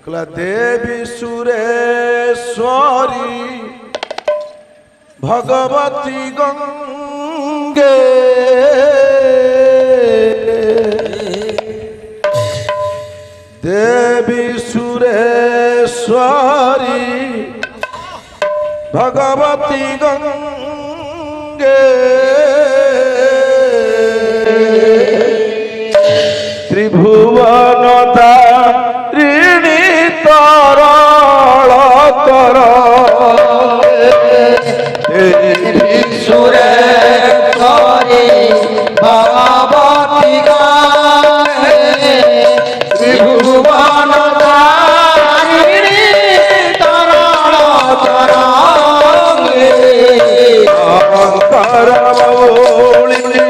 कला देवी सुरेश्वरी भगवती गंगे देवी सुरेश्वरी भगवती गंगे त्रिभुवन तारिणी तरल कर देवी सुरेश्वरी भगवती गंगे त्रिभुवन तारिणी तरल कर शंकर मौलिनी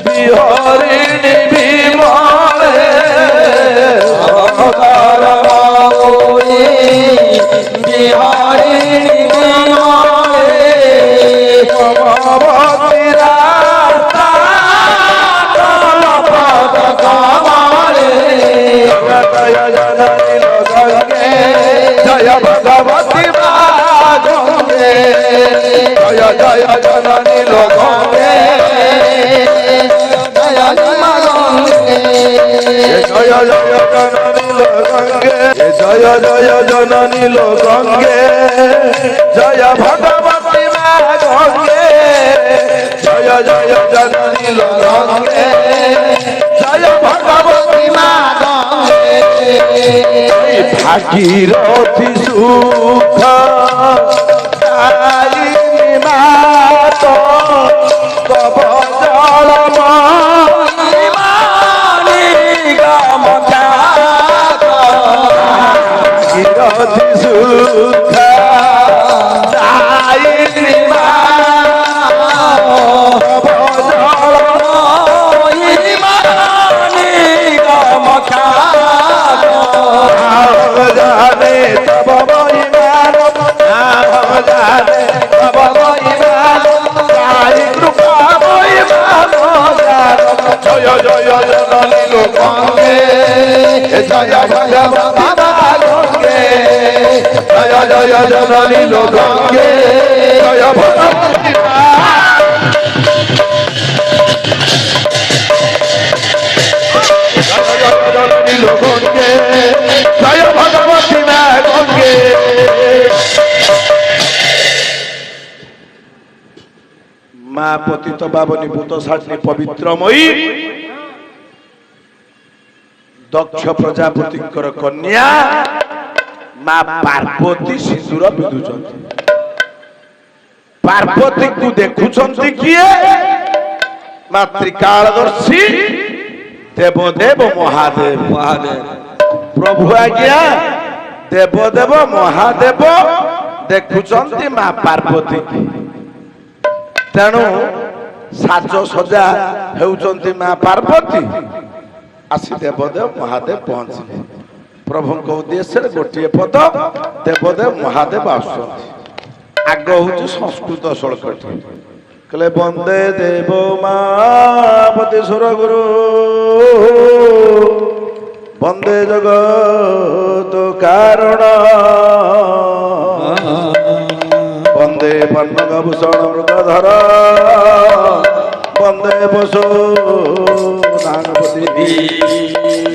बिहारिणी विमले शंकर मौली बिहारिणी विमले भगवती रास्ता पद कमले जय जननी गंगे जय भगवती गंगे जय जय जननी गंगे जय जय जय जननी गंगे जय भगवती गंगे जय जय जननी गंगे जय भगवती गंगे भागीरथी सुख दायिनी मात कब जल भागीरथी सुख दायिनी मात कब जल जाने तब महिमान जाने तब महिमान साई कृपा महिमान जय जय जननी गंगे जय भगवती गंगे जय जय जननी गंगे जय भगवती जननी गंगे जय भगवती गंगे माँ पतित पावनी भूत साक्षी पवित्रमयी दक्ष प्रजापति कन्या माँ पार्वती सिंदूर पिधुंट पार्वती को देखुंट किए मातृकालदर्शी देवदेव महादेव महादेव प्रभु आज्ञा देवदेव महादेव देखुंट माँ पार्वती तेणु साज सजा होउचंती माँ पार्वती आसी देवदेव महादेव पहुंचले प्रभु उद्देश्य गोटे पद देवदेव महादेव आसुचंती आग हूँ संस्कृत श्लोकटी कहले वंदे देव मापति सुर गुरु वंदे जगत कारण वंदे पन्नगभूषण मृगधर वंदे पशु नागपति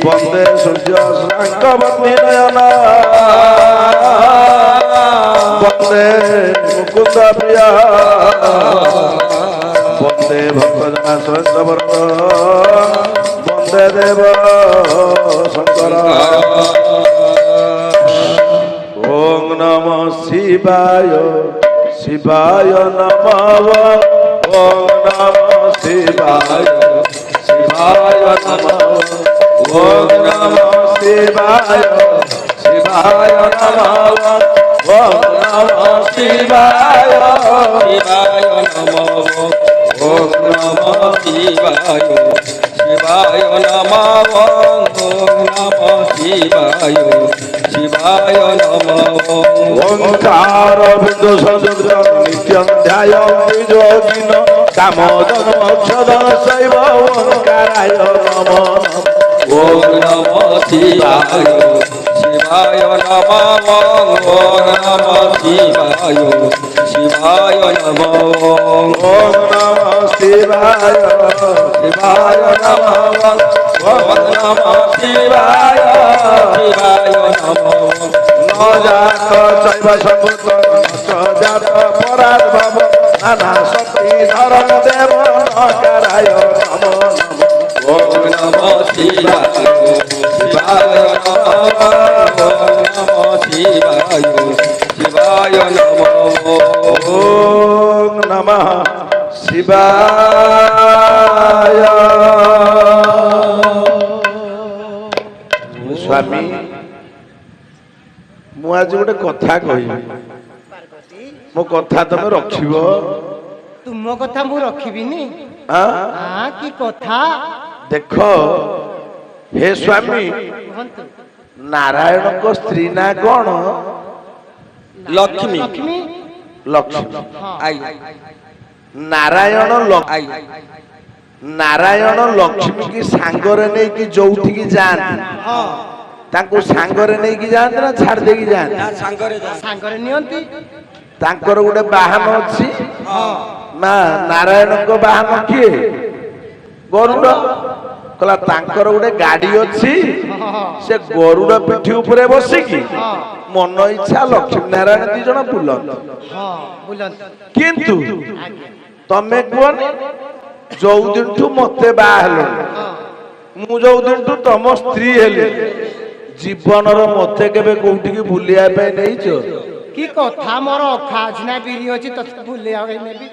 वंदे सूर्य शांकवती नयन वंदे मुकुंद प्रिया वंदे भक्तजना सुरत वंदे देव शंकर ओम नमः शिवाय शिवाय नमः ओम नमः शिवाय शिवाय नमः ओम नमः शिवाय शिवाय नमः ओम नमः शिवाय शिवाय नमः ओम नमः शिवाय शिवाय नमः ओम नमः शिवाय शिवाय नमः ओंकार बिंदु सदृश नित्यं ध्यायं योगिन कामोदन मोक्षद शैव ओंकाराय नमः ओम नमः शिवाय शिवाय শিবায় নমঃ ওং নমঃ শিবায় শিবায় নমঃ ওম নমঃ শিবায় শিবায় নমঃ ওং নমঃ শিবায় শিবায় নমঃ ন জাত চৈব সম্ভূত ন জাত পরাৎ ভব নানা শক্তি ধরণ দেব নকারায় নমো নমঃ ওং নমঃ শিবায় শিবায় নমঃ ওং নমঃ শিবায় শিবায় নমঃ ওম নমঃ শিবায়। স্বামী ମୁଁ ଆଜି ଗୋଟେ କଥା କହିବି, ମୋ କଥା ତମେ ରଖିବ? ତୁମ କଥା ମୁଁ ରଖିବିନି? ଆଁ? କି କଥା? ଦେଖ ହେ ସ୍ୱାମୀ, କୁହନ୍ତୁ। ନାରାୟଣଙ୍କ ସ୍ତ୍ରୀ ନାଁ କଣ? ଲକ୍ଷ୍ମୀ ଲକ୍ଷ୍ମୀ। ଲକ୍ଷ୍ମୀ। ହଁ। ଆଇ ନାରାୟଣ ଆଇ ନାରାୟଣ ଲକ୍ଷ୍ମୀ କି ସାଙ୍ଗରେ ନେଇକି ଯୋଉଠିକି ଯାଆନ୍ତି ହଁ। ତାଙ୍କୁ ସାଙ୍ଗରେ ନେଇକି ଯାଆନ୍ତି ନା ଛାଡି ଦେଇକି ଯାଆନ୍ତି? ସାଙ୍ଗରେ ନିଅନ୍ତି। ତାଙ୍କର ଗୋଟେ ବାହନ ଅଛି ହଁ। ନା ନାରାୟଣଙ୍କ ବାହନ କିଏ? ଗରୁଡ। କହିଲା ତାଙ୍କର ଗୋଟେ ଗାଡି ଅଛି, ସେ ଗରୁଡ ପିଠି ଉପରେ ବସିକି ମନ ଇଚ୍ଛା ଲକ୍ଷ୍ମୀ ନାରାୟଣ ଦି ଜଣ ବୁଲନ୍ତି। ହଁ ବୁଲନ୍ତି। କିନ୍ତୁ ଆଜ୍ଞା। ତମେ କୁହନି ଯୋଉ ଦିନଠୁ ମତେ ବାହା ହେଲଣି, ହଁ। ମୁଁ ଯୋଉ ଦିନଠୁ ତମ ସ୍ତ୍ରୀ ହେଲି, ଜୀବନର ମତେ କେବେ କୋଉଠିକି ବୁଲିବା ପାଇଁ ନେଇଛ? କି କଥା? ମୋର ଅଖା ଅଛି ନା ବିରି ଅଛି, ତତେ ବୁଲେଇବା ପାଇଁ ନେବି?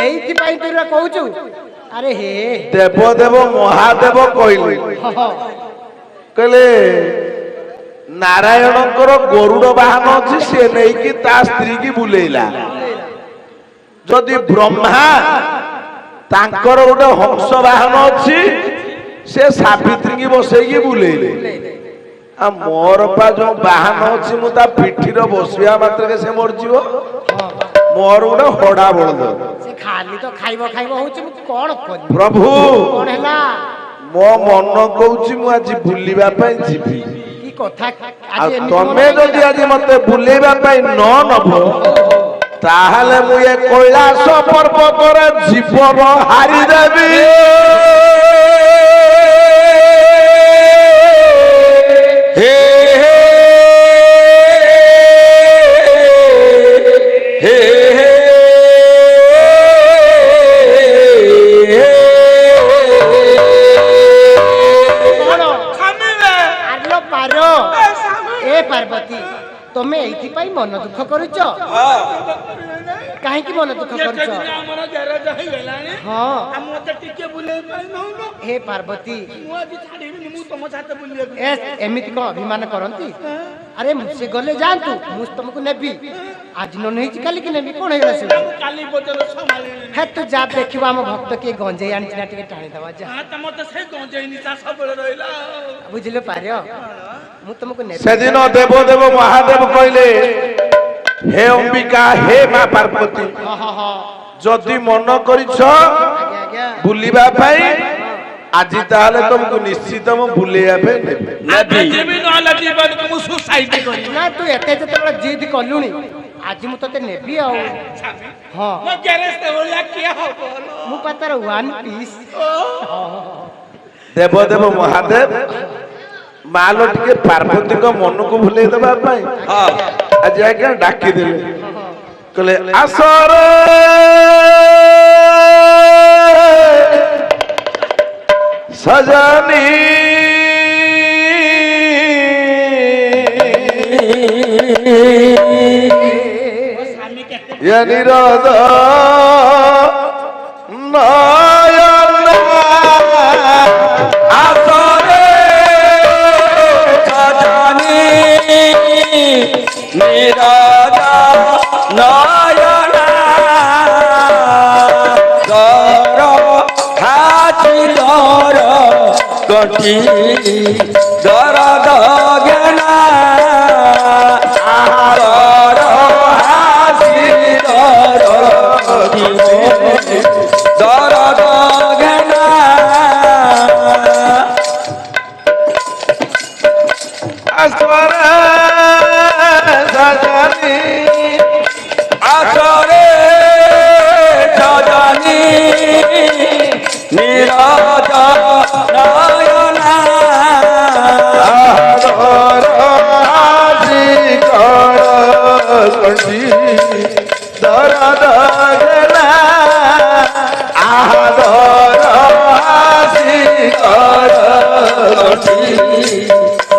ଏଇଥିପାଇଁ ତୁ ଏଗୁଡା କହୁଛୁ? ଆରେ ହେ ଦେବଦେବ ମହାଦେବ କହିଲେ, ହଁ। କହିଲେ ନାରାୟଣଙ୍କର ଗରୁଡ ବାହନ ଅଛି, ସିଏ ନେଇକି ତା ସ୍ତ୍ରୀ କି ବୁଲେଇଲା। ଯଦି ବ୍ରହ୍ମା ତାଙ୍କର ଗୋଟେ ହଂସ ବାହନ ଅଛି, ସେ ସାବିତ୍ରୀ କି ବସେଇକି ବୁଲେଇଲେ। ଆଉ ମୋର ପା ଯୋଉ ବାହନ ଅଛି, ମୁଁ ତା ପିଠିର ବସିବା ମାତ୍ରକେ ସେ ମରିଯିବ। ମୋର ଗୋଟେ ହଡା ବଳଦ। ସେ ଖାଲି ତ ଖାଇବ ଖାଇବ ହଉଛି, ମୁଁ କଣ କରିବି? ପ୍ରଭୁ କଣ ହେଲା? ମୋ ମନ କହୁଛି ମୁଁ ଆଜି ବୁଲିବା ପାଇଁ ଯିବି। କି କଥା? ଆଉ ଆଜି ତମେ ଯଦି ଆଜି ମତେ ବୁଲେଇବା ପାଇଁ ନ ନବ, ତାହେଲେ ମୁଁ ଏ କୈଳାସ ପର୍ବତରେ ଜୀବନ ହାରିଦେବି। হে হে হে କଣ? ଆଲୋ ପାର। ଏ ପାର୍ବତୀ, ତମେ ଏଇଥିପାଇଁ ମନ ଦୁଃଖ କରୁଛ? କାହିଁକି ମନ ଦୁଃଖ କରୁଛ? ଆମର ଗ୍ୟାରେଜ ହେଇଗଲାଣି। ହଁ। ମତେ ଟିକେ ବୁଲେଇ ପାଇଁ ନଉନ। ହେ ପାର୍ବତୀ, ମୁଁ ଆଜି ଛାଡିବିନି, ମୁଁ ତମ ସାথে ବୁଲିବାକୁ। ଏମିତି କଣ ଅଭିମାନ କରନ୍ତି? ଆରେ ସେ ଗଲେ ଯାଆନ୍ତୁ, ମୁଁ ତମକୁ ନେବି। ଆଜି ନ ନେଇଛି କାଲିକି ନେବି, କଣ ହେଇଗଲା ସେ? କାଲି ପର୍ଯ୍ୟନ୍ତ ସମ୍ଭାଳିନି। ହେ ତୁ ଯା ଦେଖିବ ଆମ ଭକ୍ତ କିଏ ଗଞ୍ଜେଇ ଆଣିଛି ନା, ଟିକେ ଟାଣିଦବା ଯା। ତମର ତ ସେଇ ଗଞ୍ଜେଇ ନିଶା ସବୁବେଳେ ରହିଲା। ବୁଝିଲେ ପାର, ମୁଁ ତମକୁ ନେବି। ସେଦିନ ଦେବଦେବ ମହାଦେବ କହିଲେ, ହେ ଅମ୍ବିକା, ହେ ମା ପାର୍ବତୀ, ହଁ ହଁ ହଁ। ଯଦି ମନ କରିଛ ଆଜ୍ଞା ଆଜ୍ଞା। ବୁଲିବା ପାଇଁ, ଆଜି ତାହେଲେ ତମକୁ ନିଶ୍ଚିତ ମୁଁ ବୁଲେଇବା ପାଇଁ ନେବି। ଯିବି ନହେଲେ ଜୀବନକୁ ମୁଁ ସୁସାଇଡ କରିବି। ନା ତୁ ଏତେ ଯେତେବେଳେ ଜିଦ୍ କଲୁଣି, ଆଜି ମୁଁ ତତେ ନେବି ଆଉ। ହଁ ମୋ ଗ୍ୟାରେଜ ଭଳିଆ କିଏ ହବ? ମୁଁ ପା ତାର ୱାନ୍ ପିସ୍। ଦେବଦେବ ମହାଦେବ ମାଲ ଟିକେ ପାର୍ବତୀଙ୍କ ମନକୁ ଭୁଲେଇ ଦେବା ପାଇଁ ଆଜି ଆଜ୍ଞା ଡାକିଦେଲେ, କହିଲେ ଆସରେ ସଜନୀ ये निरोध नयन আসরে সজনী নিরাজা নয়না দর হাতি দর কটি দর গগনা দর হাতি দর দর গগনা अस्वर সজনী আসরে সজনী নীরজ নয়না আদর আজি কর কটি দরদ গেলা আদর আজি কর কটি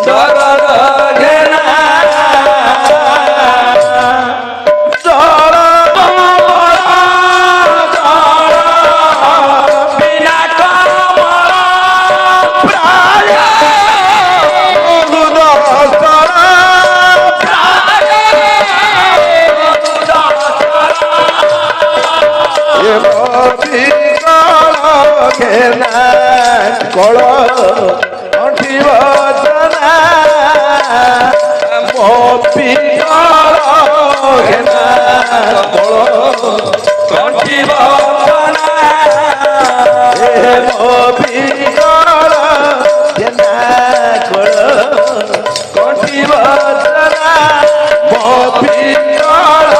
দরদ ঘেনা বিনা কমল কল অঠিব জনা মপি কল ঘেনা কল কণ্ঠিব মপি কল ঘেনা কল কঠিব জনা মপি কল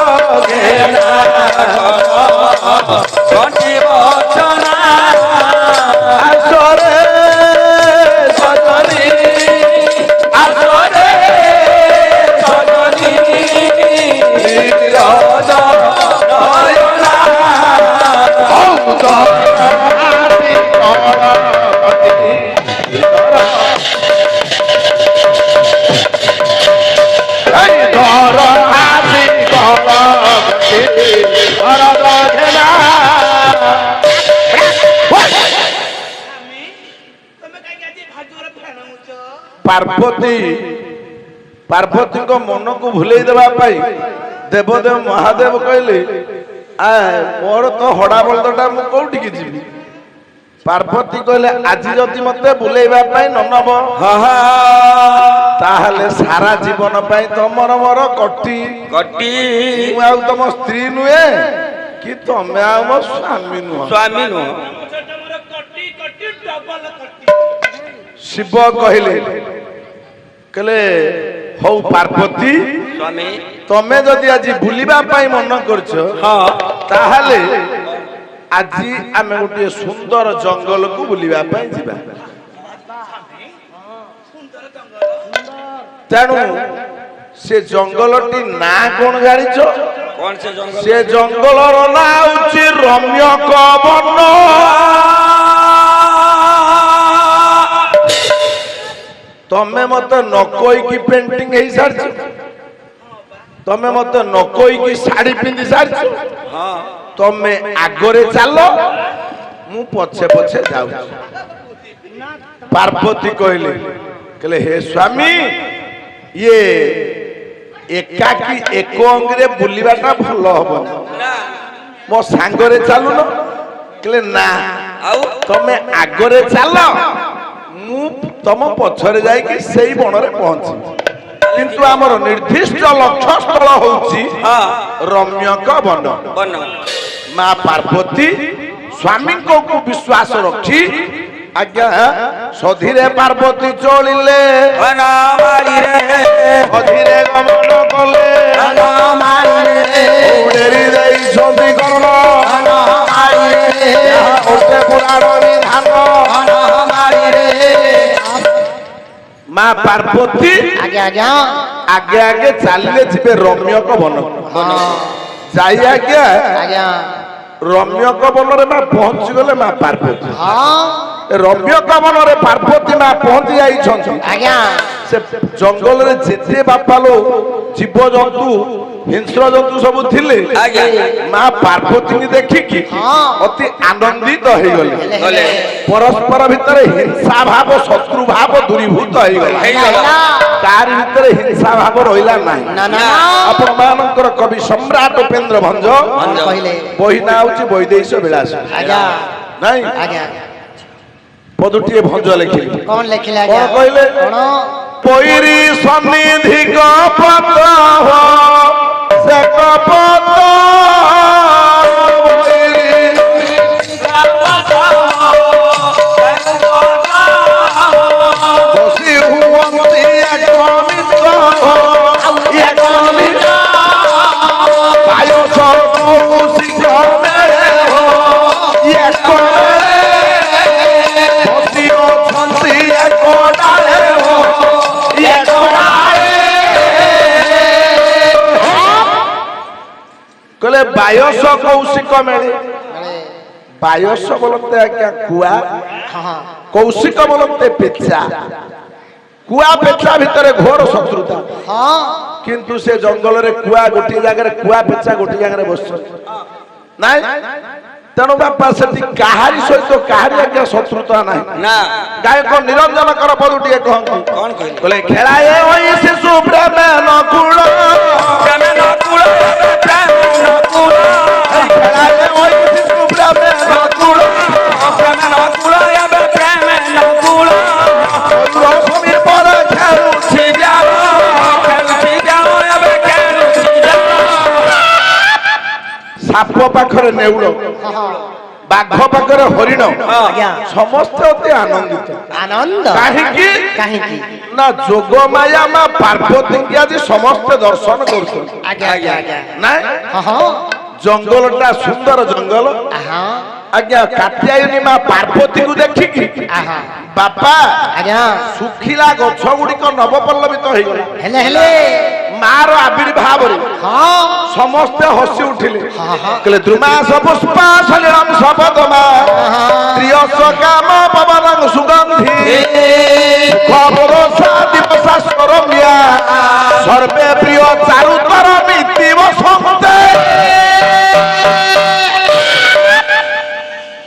ঘেনা কণ্ঠিব আসরে সজনী আসরে সজনী নীরজ নয়না ପାର୍ବତୀ ପାର୍ବତୀଙ୍କ ମନକୁ ଭୁଲେଇ ଦେବା ପାଇଁ ଦେବଦେବ ମହାଦେବ କହିଲେ ମୋର ତ ହଡ଼ା ବଳଦଟା ମୁଁ କୋଉଠିକି ଯିବି ପାର୍ବତୀ କହିଲେ ଆଜି ଯଦି ମତେ ବୁଲେଇବା ପାଇଁ ନ ନବ ତାହେଲେ ସାରା ଜୀବନ ପାଇଁ ତମର ମୋର କଟି କଟି ମୁଁ ଆଉ ତମ ସ୍ତ୍ରୀ ନୁହେଁ କି ତମେ ଆଉ ମୋ ସ୍ୱାମୀ ନୁହଁ ସ୍ୱାମୀ ନୁହଁ ଶିବ କହିଲେ ହଉ ପାର୍ବତୀ ସ୍ୱାମୀ ତମେ ଯଦି ଆଜି ବୁଲିବା ପାଇଁ ମନ କରିଛ ହଁ ତାହେଲେ ଆଜି ଆମେ ଗୋଟିଏ ସୁନ୍ଦର ଜଙ୍ଗଲକୁ ବୁଲିବା ପାଇଁ ଯିବା ତେଣୁ ସେ ଜଙ୍ଗଲଟି ନାଁ କଣ ଜାଣିଛ କଣ ସେ ଜଙ୍ଗଲ ସେ ଜଙ୍ଗଲର ନାଁ ହଉଛି ରମ୍ୟକ ବନ ତମେ ମତେ ନ କହିକି ପେଣ୍ଟିଂ ହେଇ ସାରିଛ ତମେ ମତେ ନ କହିକି ଶାଢୀ ପିନ୍ଧି ସାରିଛ ହଁ ତମେ ଆଗରେ ଚାଲ ମୁଁ ପଛେ ପଛେ ଯାଉଛି ପାର୍ବତୀ କହିଲେ ହେ ସ୍ୱାମୀ ଇଏ ଏକାକି ଏକ ଅଙ୍ଗରେ ବୁଲିବାଟା ଭଲ ହବନି ନା ମୋ ସାଙ୍ଗରେ ଚାଲୁନ କହିଲେ ନା ଆଉ ତମେ ଆଗରେ ଚାଲ ମୁଁ ତମ ପଛରେ ଯାଇକି ସେଇ ବଣରେ ପହଞ୍ଚିବି କିନ୍ତୁ ଆମର ନିର୍ଦ୍ଦିଷ୍ଟ ଲକ୍ଷ୍ୟ ସ୍ଥଳ ହଉଛି ହଁ ରମ୍ୟକ ବନ ବନ ମା ପାର୍ବତୀ ସ୍ୱାମୀଙ୍କୁ ବିଶ୍ୱାସ ରଖି ଆଜ୍ଞା ସଧୀରେ ପାର୍ବତୀ ଚଳିଲେ ବନ ମାରିରେ ସଧୀରେ ଗମନ କଲେ ବନ ମାରିରେ ଡେରି ଦେଇଛନ୍ତି କର୍ଣ୍ଣ ବନ ମାରିରେ ଗୋଟେ ପୁରାଣ ବିଧାନ ବନ ମାରିରେ ମା ପାର୍ବତୀ ଆଜ୍ଞା ଆଜ୍ଞା ଆଗେ ଆଗେ ଚାଲିଲେ ଯିବେ ରମ୍ୟକ ବନ ଯାଇ ଆଜ୍ଞା ଆଜ୍ଞା ରମ୍ୟକ ବନରେ ମା ପହଞ୍ଚି ଗଲେ ମା ପାର୍ବତୀ ହଁ ରମ୍ୟକ ବନରେ ପାର୍ବତୀ ମା ପହଞ୍ଚି ଯାଇଛନ୍ତି ଆଜ୍ଞା ସେ ଜଙ୍ଗଲରେ ଯେତେ ବାପାଲୋ ଜୀବଜନ୍ତୁ ହିଂସ୍ର ଜନ୍ତୁ ସବୁ ଥିଲେ ଆଜ୍ଞା ମା ପାର୍ବତୀଙ୍କୁ ଦେଖିକି ହଁ। ଅତି ଆନନ୍ଦିତ ହେଇଗଲେ ଗଲେ ପରସ୍ପର ଭିତରେ ହିଂସା ଭାବ ଶତ୍ରୁ ଭାବ ଦୂରୀଭୂତ ହେଇଗଲା ହେଇଗଲା ତାରି ଭିତରେ ହିଂସା ଭାବ ରହିଲା ନାହିଁ ନା ନା ଆପଣ ମାନଙ୍କର କବି ସମ୍ରାଟ ଉପେନ୍ଦ୍ର ଭଞ୍ଜ କହିଲେ ବହି ନାଁ ହଉଛି ବୈଦେଶ ବିଳାସ ଆଜ୍ଞା ନାଇଁ ଆଜ୍ଞା ପଦୁଟିଏ ଭଞ୍ଜ ଲେଖିଲେ କଣ ଲେଖିଲେ କଣ ଆଜ୍ଞା କହିଲେ କଣ পৈরি সন্নিধি কপত সে কপত বসি হুয়ন্তি এক মিত্র कहले बायस कौशिक मेले बायस बोलते आज्ञा कुआ कौशिक बोलते पेचा कुआ पेचा भितर घोर शत्रुता किंतु से जंगल रे कुआ गोटी जगह कुआ पेचा गोटी जगह बस नाई तेणु बापा से कहारी सहित कहारी आज्ञा शत्रुता ना गायक निरंजन कर पदुटी कहती बोले खेलाए होई शिशु प्रेम नकुल खेलाए होई शिशु प्रेम नकुल समीर पर खेलुछि साप पाखरे नेउल बाघ पाखरे हरिण समस्त अति आनंदित आनंद कहीं ना जोग माया माँ पार्वती की आज समस्त दर्शन कर जंगल टा सुंदर जंगल आज्ञा कात्यायनी माँ पार्वती को देखिकी बापा सुखिला गछ गुड़िक नवपल्लवित हो गला मार आविर्भाव समस्ते हसी उठिले कहले द्रुमास पुष्पा सलिलम सपदमा त्रियस काम पवनं सुगंधि खबरसा दिवसा स्वरम्या सर्वे प्रिय चारुतर मिति वसन्ते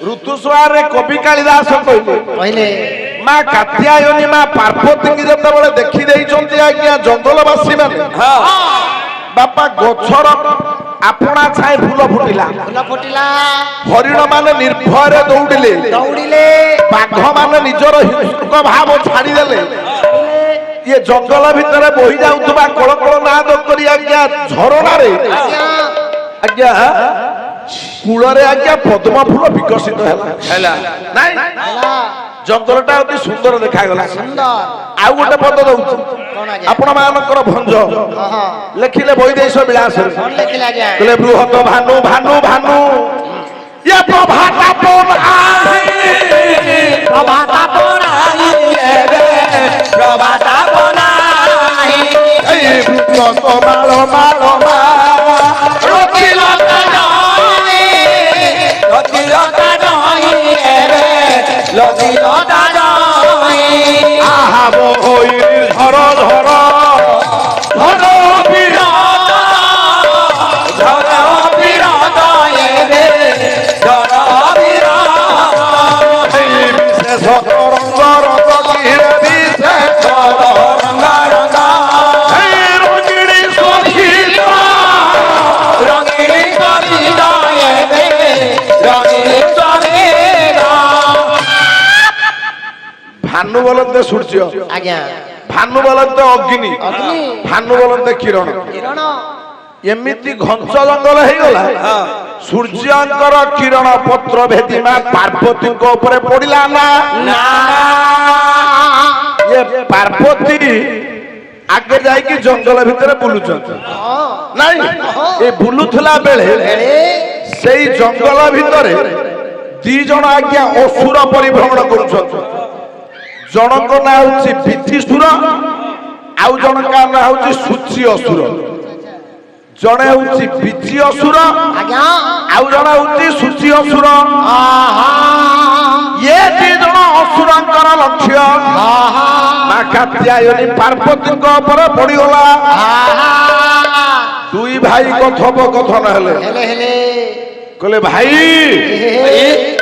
ऋतुस्वार कवि कालिदास कहले माँ कात्यायनी माँ पार्वती की जिते देखी देइछन्ति आज्ञा जंगलवासी माने बापा गछर आपणा छाए फूल फुटिला हरिण माने निर्भय दौड़िले बाघ माने निजर हिंसक भाव छाड़ी देले ये जंगल भितर बोही जाउतबा कळ कळ नाद करी आज्ञा झरणा रे आज्ञा कूलरे आज्ञा पद्म फूल विकसित हैला नाई जंगलटा अति सुंदर देखा गला आउ गोटे पद दउछु आपण मानकर भंज लेखिले बहिदेश विलास कहले बृहत भानु भानु भानु ये प्रभाता कोन आही प्रभाता बनाई ए बृहत मालो मालो मा आहा बोई धर धर धर विशेष रंग रंग किरे विशेष रंग रंग रंगिणी सखीता रंगिणी कविता रंगिणी कविता भानु बोलते सूर्य आज्ञा भानु बोलते अग्नि भानु बोलते किरण एमिति घंच जंगल हो गला सूर्यंकर किरण पत्र भेदी मां पार्वती ऊपर पड़िला ना ये पार्वती आगे जाइए जंगल भितर बुलुचंत नहीं ये बुलुथला बेले से जंगल भितर दी जन आज्ञा असुर परिभ्रमण करुछंत जनक ना हूँ विधिसुर आउ जनक ना हूँ सूची असुर जड़े हूँ विधि असुर आउ जड़े हूँ सूची असुर ये दी जन असुरंकर लक्ष्य मां कात्यायनी पार्वती पड़गला दुई भाई कथोपकथन हेले कहले भाई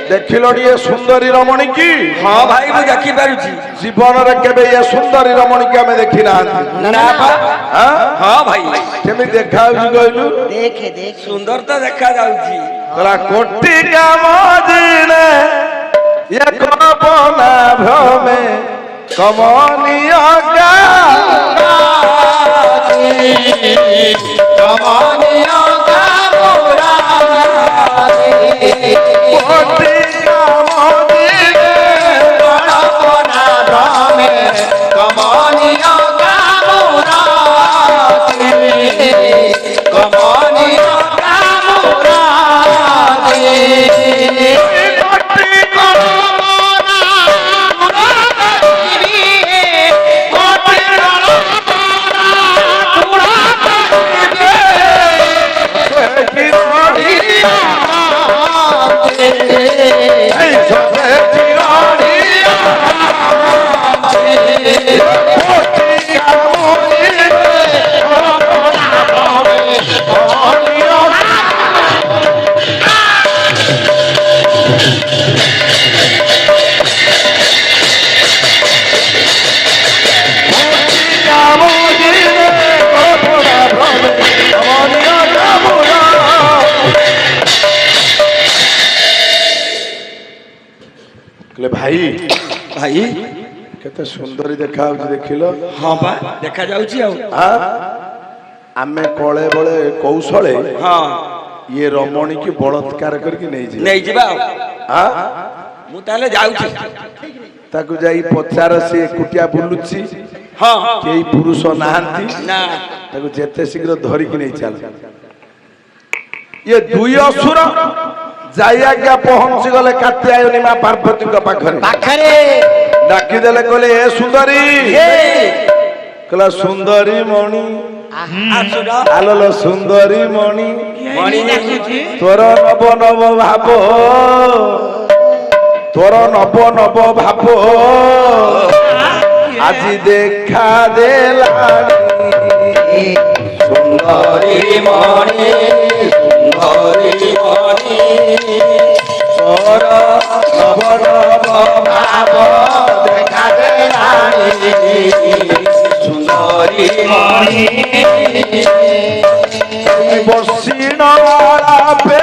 देखिल ये सुंदरी रमणी की हाँ भाई मुझे देखी पारुची जीवन रे केबे ये सुंदरी रमणी की हमें देखी ना हाँ भाई केमी देखा कहलु देखे देख सुंदर तो देखा जाउची तोरा कोटि कामदिने ये कल्पना भ्रमे कमनीय कमनीय कोटि कामदिने कल्पना भ्रमे कमनीय कमनीय ଭାଇ ଭାଇ କେତେ ସୁନ୍ଦରୀ ଦେଖା ହଉଛି ଦେଖିଲ। ହଁ ବା ଦେଖା ଯାଉଛି ଆଉ ଆମେ କଳେ ବଳେ କୌଶଳେ ହଁ ଇଏ ରମଣୀ କି ବଳତ୍କାର କରିକି ନେଇଯିବେ। ନେଇଯିବା ଆଉ ମୁଁ ତାହେଲେ ଯାଉଛି। ତାକୁ ଯାଇ ପଚାର, ସେ ଏକୁଟିଆ ବୁଲୁଛି, ହଁ କେହି ପୁରୁଷ ନାହାନ୍ତି, ନା ତାକୁ ଯେତେ ଶୀଘ୍ର ଧରିକି ନେଇ ଚାଲ। ଇଏ ଦୁଇ ଅସୁର ଯାଇ ଆଜ୍ଞା ପହଞ୍ଚି ଗଲେ କାତ୍ୟାୟନୀ ମା ପାର୍ବତୀଙ୍କ ପାଖରେ। ଡାକିଦେଲେ, କହିଲେ ଏ ସୁନ୍ଦରୀ। କହିଲା ସୁନ୍ଦରୀ ମଣି, ଆଲୋଲ ସୁନ୍ଦରୀ ମଣି, ତୋର ନବ ନବ ଭାବ, ତୋର ନବ ନବ ଭାବ ଆଜି ଦେଖା ଦେଲାଣି। ସୁନ୍ଦରୀ ମଣି ସୁନ୍ଦରୀ ମଣି ତୋର ନବ ନବ ଭାବ ଦେଖା ଦେଲାଣି। ସୁନ୍ଦରୀ ମଣି ବସିଣ ପେ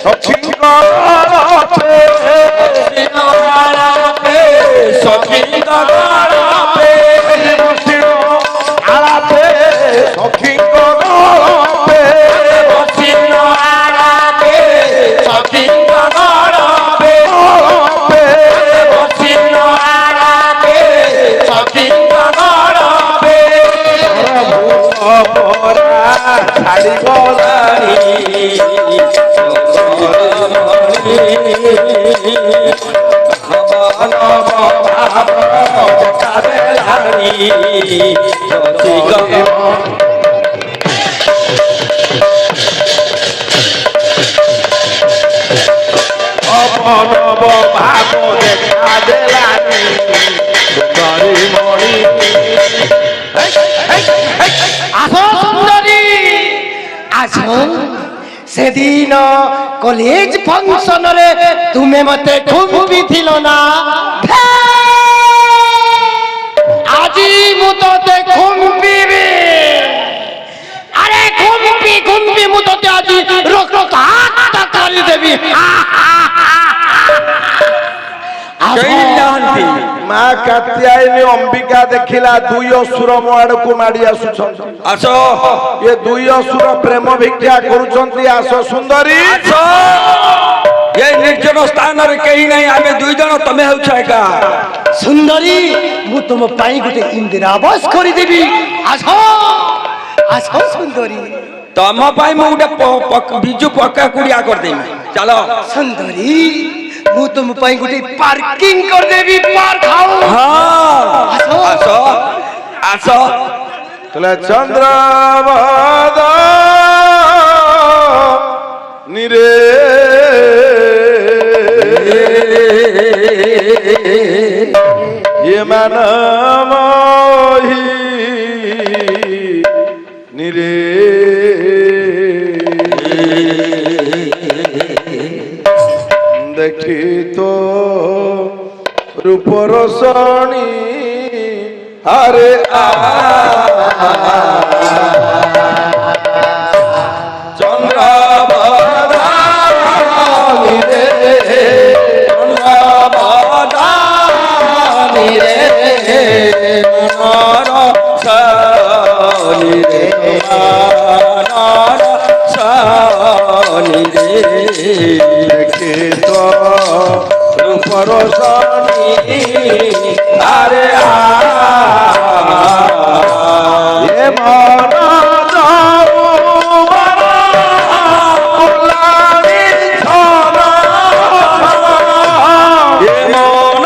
ସଖିଙ୍କ ପେ ସଖିଙ୍କ ବସିଣ ଆଳାପେ ସଖିଙ୍କ ପେ ଛାଡ଼ି ନବ ଭାବ ଦେଖା ଦେଲାଣି। ସୁନ୍ଦରୀ ମଣି আস সুন্দরী আস। সেদিন কলেজ ফাংশনরে তুমি মতে খুবই ছিল না, আজি মু তোতে খুম্পিবি। আরে খুম্পি খুম্পি মু তোতে আজি রক্ত হাতটা করে দেবি। মা কাত্ୟାୟନୀ ଅମ୍ବିକା ଦେଖିଲା ଦୁଇ ଅସୁର ମୋ ଆଡକୁ ମାଡି ଆସୁଛନ୍ତି। ଆସ ଏ ଦୁଇ ଅସୁର ପ୍ରେମ ଭିକ୍ଷା କରୁଛନ୍ତି। ଆସ ସୁନ୍ଦରୀ। ଏ ନିର୍ଜନ ସ୍ଥାନରେ କେହି ନାହିଁ, ଆମେ ଦୁଇ ଜଣ, ତମେ ହେଉଛ ଏକା। সুন্দরী মু তোম পাই গোটে ইন্দিরা আবাস করিদেবি। আস আস সুন্দরী। ତମ ପାଇଁ ମୁଁ ଗୋଟେ ବିଜୁ ପକ୍କା କୁଡ଼ିଆ କରିଦେବି। ଚାଲ সুন্দরী মু তোম পাই গোটে পার্কিং করিদেবি। Park house. ହଁ ଆସ ଆସ। କହିଲା ଚନ୍ଦ୍ରବଦ ନିରେ ये मनमोही निरे देखी तो रूपर सणी हरे अरे ये मन जाऊ ये मन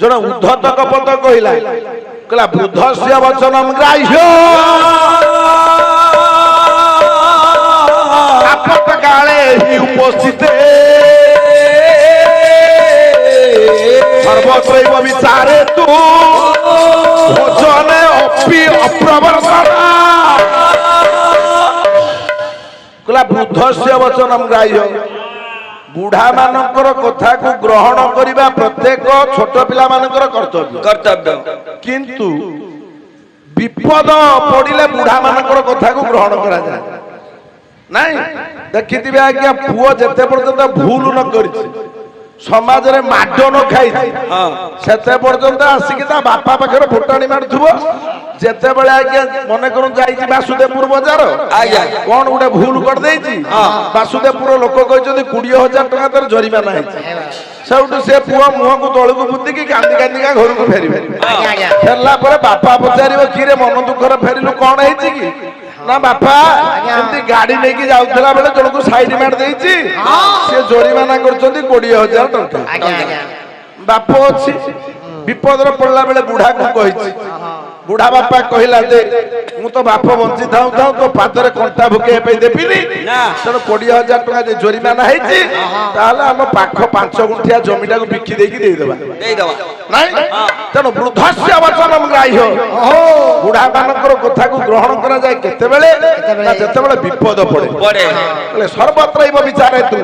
ଜଣେ ଉଦ୍ଧତ କପଟ କହିଲା କହିଲା ବୃଦ୍ଧସ୍ୟ ବଚନଂ ଗ୍ରାହ୍ୟ ଆପତ କାଳେ ହି ଉପସ୍ଥିତେ সর্বত্রৈব বিচারে তু ভোজনে অপি অপ্রবর্তনা কলা বৃদ্ধস্য বচনম গ্রাহ্য বুঢ়া মানଙ୍କର କଥାକୁ ଗ୍ରହଣ କରିବା ପ୍ରତ୍ୟେକ ଛୋଟ ପିଲାମାନଙ୍କର କର୍ତ୍ତବ୍ୟ କିନ୍ତୁ ବିପଦ ପଡ଼ିଲେ ବୁଢ଼ା ମାନଙ୍କର କଥାକୁ ଗ୍ରହଣ କରାଯାଏ ନାଇଁ ଦେଖିଥିବେ ଆଜ୍ଞା ପୁଅ ଯେତେ ପର୍ଯ୍ୟନ୍ତ ଭୁଲ ନ କରିଛି ସମାଜରେ ମାଡ ନ ଖାଇଛି ସେତେ ପର୍ଯ୍ୟନ୍ତ ଆସିକି ତା ବାପା ପାଖରେ ଫୁଟାଣି ମାରୁଥିବ ଯେତେବେଳେ ଆଜ୍ଞା ମନେ କରନ୍ତୁ ଯାଇଛି ବାସୁଦେବପୁର ବଜାର କଣ ଗୋଟେ ଭୁଲ କରିଦେଇଛି ବାସୁଦେବପୁର ଲୋକ କହିଛନ୍ତି 20,000 ଟଙ୍କା ତାର ଜରିମାନା ହେଇଛି ସେଇଠୁ ସେ ପୁଅ ମୁହଁକୁ ତଳକୁ ବୁଦ୍ଧିକି କାନ୍ଦି କାନ୍ଦିକା ଘରକୁ ଫେରିବେ ଫେରିଲା ପରେ ବାପା ପଚାରିବ କିରେ ମନ ଦୁଃଖରେ ଫେରିଲୁ କଣ ହେଇଛି କି ନା ବାପା ଏମିତି ଗାଡି ନେଇକି ଯାଉଥିଲା ବେଳେ ଜଣକୁ ସାଇଡ ମାରି ଦେଇଛି ସେ ଜୋରିମାନା କରୁଛନ୍ତି 20,000 ଟଙ୍କା ବାପ ଅଛି ବିପଦରେ ପଡିଲା ବେଳେ ବୁଢାକୁ କହିଛି ବୁଢା ବାପା କହିଲା ଯେ ମୁଁ ତ ବାପ ବଞ୍ଚି ଥାଉ ଥାଉ ତୋ ପାଦରେ କଣ୍ଟା ଭୁକେଇବା ପାଇଁ ଦେବିନି ତେଣୁ 20,000 ଟଙ୍କା ଯେ ଜୋରିମାନା ହେଇଛି ତାହେଲେ ଆମ ପାଖ 5 ଗୁଣ୍ଠିଆ ଜମିଟାକୁ ବିକି ଦେଇକି ଦେଇଦବା ନାଇଁ ତେଣୁ ବୃଦ୍ଧସ୍ୟ ବଚନଂ ଗ୍ରାହ୍ୟ ବୁଢା ମାନଙ୍କର କଥାକୁ ଗ୍ରହଣ କରାଯାଏ କେତେବେଳେ ନା ଯେତେବେଳେ ବିପଦ ପଡେ ସର୍ବତ୍ରୈବ ବିଚାରେ ତୁ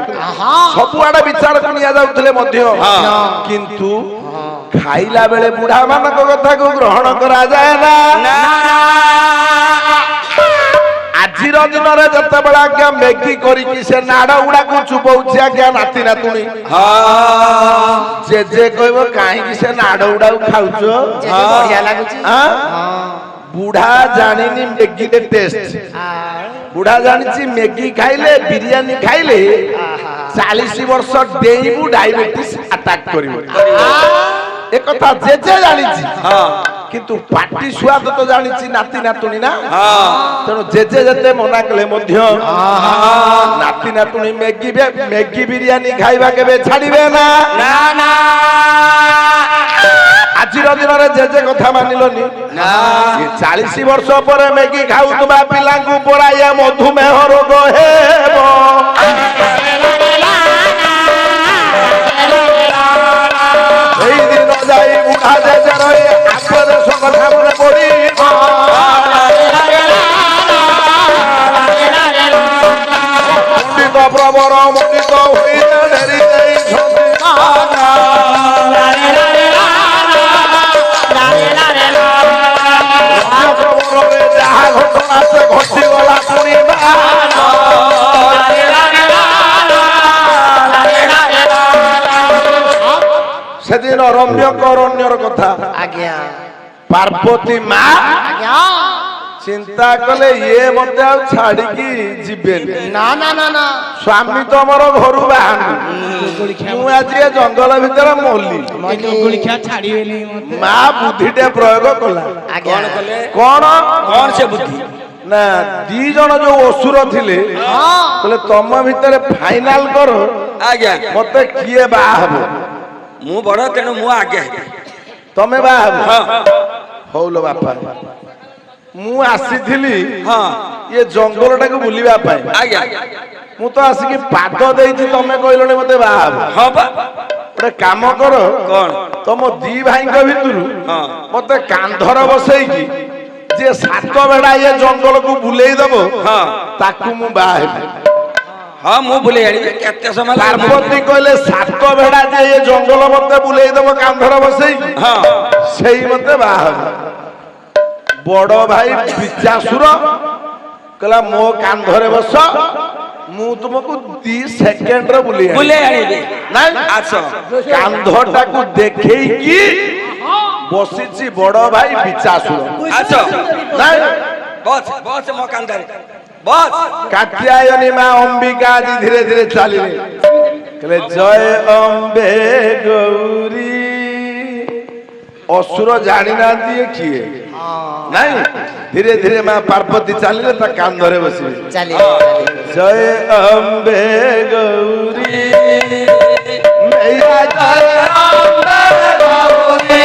ସବୁଆଡେ ବିଚାରକୁ ନିଆଯାଉଥିଲେ ମଧ୍ୟ କିନ୍ତୁ ଖାଇଲା ବେଳେ ବୁଢା ମାନଙ୍କ କଥାକୁ ଗ୍ରହଣ କରାଯାଏ ନା ଆଜିର ଦିନରେ ଯେତେବେଳେ ଆଜ୍ଞା ମ୍ୟାଗି କରିକି ସେ ନାଡ ଗୁଡାକୁ ଚୁବଉଛି ଆଜ୍ଞା ନାତି ନାତୁଣୀ ଜେଜେ କହିବ କାହିଁକି ସେ ନାଡ ଗୁଡାକୁ ଖାଉଛ ବଢିଆ ଲାଗୁଛି ବୁଢା ଜାଣିନି ମ୍ୟାଗିରେ ଟେଷ୍ଟ ବୁଢା ଜାଣିଛି ମ୍ୟାଗି ଖାଇଲେ ବିରିୟାନୀ ଖାଇଲେ 40 ବର୍ଷ ଡେଇଁବୁ ଡାଇବେଟିସ ଆଟାକ କରିବ একথা জেজে জানিছি কিন্তু পাটি স্বাদ তো জানিছি নাতি নাতুনি না তেণু জেজে যেতে মনা কলে মধ্য নাতি নাতুনি ম্যাগি বিরিয়ানি খাইবা কেবে ছাড়িবে না আজির দিନରେ জেজে কথা মানিলনি 40 ବର୍ଷ ପରେ ମ୍ୟାଗି ଖାଉଥିବା ପିଲାଙ୍କୁ ପରାଇଆ ମଧୁମେହ ରୋଗ ହେବ এই দিন যাই বুঢ়া জেজের আপদেশ কথা মনে পড়ি পণ্ডিত প্রবর মণ্ডিত হইতে ডেরি প্রবরে যাহা ঘটনা সে ঘটিগলা পূর্ণিমা সেদিন রম্যক অরণ্যর কথা পার্বতী মা চিন্তা কলে ইয়ে মতে আর ছাড়িকি যাবেন না না না না স্বামী তো আমার ঘরু বাহানু মু আজ জঙ্গল ভিতরে মল্লি মা বুদ্ধিটা প্রয়োগ কলা কোন কোন সে বুদ্ধি না 2 জন যে অসুর থিলে বলে তম ভিতরে ফাইনাল কর আজ্ঞা মতে কিয়ে বাহা হবো ମୁଁ ବଡ ତେଣୁ ମୁଁ ଆଜ୍ଞା ତମେ ବା ହଉଲ ବାପା ମୁଁ ଆସିଥିଲି ଇଏ ଜଙ୍ଗଲଟାକୁ ବୁଲିବା ପାଇଁ ଆଜ୍ଞା ମୁଁ ତ ଆସିକି ପାଦ ଦେଇଛି ତମେ କହିଲଣି ମତେ ବାହା ହବ ହଁ ବା ଗୋଟେ କାମ କର କଣ ତମ 2 ଭାଇଙ୍କ ଭିତରୁ ମତେ କାନ୍ଧର ବସେଇକି ଯେ 7 ବେଡା ଇଏ ଜଙ୍ଗଲକୁ ବୁଲେଇ ଦବ ତାକୁ ମୁଁ ବାହା ହେବି हाँ मु बुले केते समय पार्वती कहले 7 बेड़ा जे ये जंगल मते बुलेई दब कांधर बसई हां सेही मते बाहा बड़ भाई बिचासुर कहला मो कांधरे बस मु तुमको 2 सेकंड रे बुले आनिबे नहीं अच्छा कांधटा को देखई की बसिची बड़ भाई बिचासुर अच्छा नहीं बस बस मो कांधरे बस कात्यायनी मां अंबिका जी धीरे धीरे चलिले कहले जय अंबे गौरी असुर जानी ना दिए किए नहीं धीरे धीरे मां पार्वती चलिले ता कांधरे बसी चलिए जय अंबे गौरी मैया जय अंबे गौरी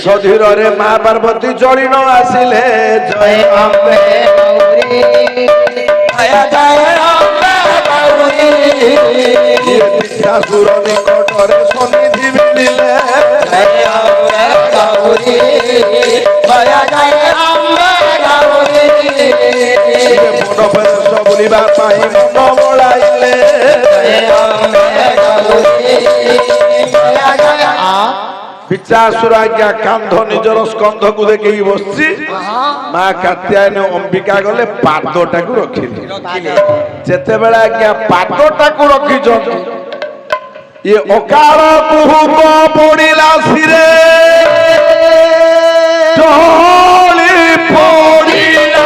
ସଧୀରରେ ମା ପାର୍ବତୀ ଜଳି ନ ଆସିଲେ ଜୟ ଅମ୍ବେ ଗୌରୀ ପିତାସୁର ନିକଟରେ ସନ୍ନିଧି ମିଳିଲେ ବଡ଼ ବେଶ ବୁଲିବା ପାଇଁ ମନ ବଳାଇଲେ ପିତାସୁର ଆଜ୍ଞା କାନ୍ଧ ନିଜର ସ୍କନ୍ଧକୁ ଦେଖେଇ ବସିଛି ମା କାତ୍ୟାୟନୀ ଅମ୍ବିକା ଗଲେ ପାଦଟାକୁ ରଖିଲେ ଯେତେବେଳେ ଆଜ୍ଞା ପାଦଟାକୁ ରଖିଛନ୍ତି ଇଏ ଅକାଳ କୁହୁକ ପଡ଼ିଲା ସିରେ ଢଳି ପଡ଼ିଲା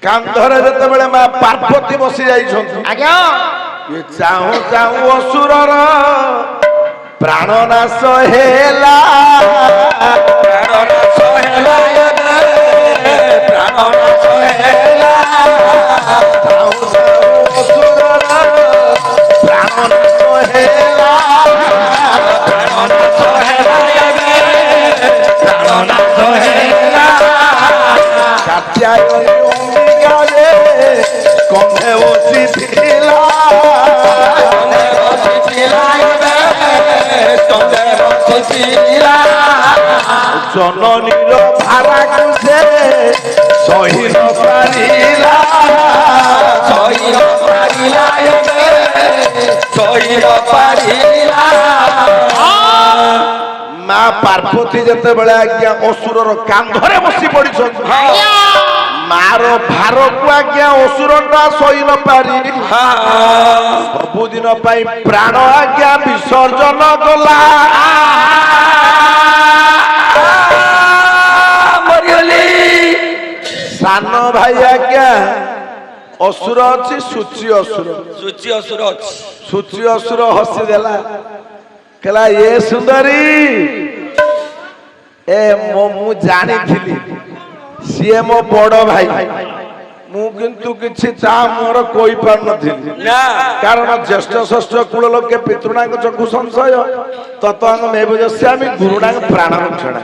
କାନ୍ଧରେ ଯେତେବେଳେ ମା ପାର୍ବତୀ ବସି ଯାଇଛନ୍ତି ଆଜ୍ଞା ଇଏ ଚାହୁଁ ଚାହୁଁ ଅସୁରର ପ୍ରାଣ ନାଶ ହେଲା ଚାହୁଁ ଚାହୁଁ ଅସୁରର ପ୍ରାଣ ନାଶ ହେଲା କାତ୍ୟାୟନୀ ଅମ୍ବିକାରେ କନ୍ଧେ ବସିଥିଲା ଜନନୀର ଭାରାକୁ ସେ ସହି ନ ପାରିଲା ମା ପାର୍ବତୀ ଯେତେବେଳେ ଆଜ୍ଞା ଅସୁରର କାନ୍ଧରେ ବସି ପଡିଛନ୍ତି ମାର ଭାରକୁ ଆଜ୍ଞା ଅସୁରଟା ସହି ନ ପାରି ସବୁଦିନ ପାଇଁ ପ୍ରାଣ ଆଜ୍ଞା ବିସର୍ଜନ କଲା ସାନ ଭାଇ ଆଜ୍ଞା ଅସୁର ଅଛି ସୂଚି ଅସୁର ସୂଚି ଅସୁର ହସିଦେଲା କହିଲା ଏ ସୁନ୍ଦରୀ ମୁଁ ଜାଣିଥିଲି ସିଏ ମୋ ବଡ ଭାଇ ମୁଁ କିନ୍ତୁ କିଛି ତା ମୋର କହିପାରୁନଥିଲି କାରଣ ଜ୍ୟେଷ୍ଠ ଷଷ୍ଠ କୂଳ ଲୋକେ ପିତୃଣାଙ୍କ ଚକ୍ଷୁ ସଂଶୟ ତତ୍ୱାଙ୍ଗ ମେବଜସ୍ୟାମି ଗୁରୁଣାଙ୍କ ପ୍ରାଣ ରକ୍ଷଣା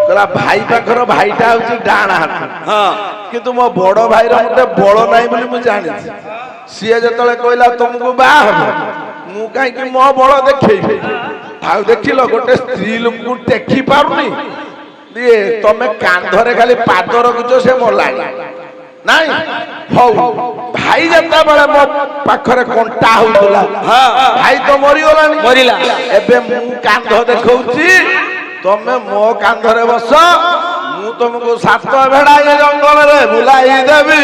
କହିଲା ଭାଇ ପାଖର ଭାଇଟା ହଉଛି ଡାହାଣ ହାତ କିନ୍ତୁ ମୋ ବଡ ଭାଇର ମତେ ବଳ ନାହିଁ ବୋଲି ମୁଁ ଜାଣିଛି ସିଏ ଯେତେବେଳେ କହିଲା ତମକୁ ବାହା ହବ ମୁଁ କାହିଁକି ମୋ ବଳ ଦେଖେଇବି ଆଉ ଦେଖିଲ ଗୋଟେ ସ୍ତ୍ରୀ ଲୋକକୁ ଟେକି ପାରୁନି ଦିଏ ତମେ କାନ୍ଧରେ ଖାଲି ପାଦ ରଖୁଛ ସେ ମଲାଣି ନାଇଁ ହଉ ଭାଇ ଯେତେବେଳେ ମୋ ପାଖରେ କଣ୍ଟା ହଉଥିଲା ଭାଇ ତ ମରିଗଲାଣି ଏବେ ମୁଁ କାନ୍ଧ ଦେଖଉଛି ତମେ ମୋ କାନ୍ଧରେ ବସ ମୁଁ ତମକୁ ସାତ ଭେଡା ଏ ଜଙ୍ଗଲରେ ବୁଲାଇ ଦେବି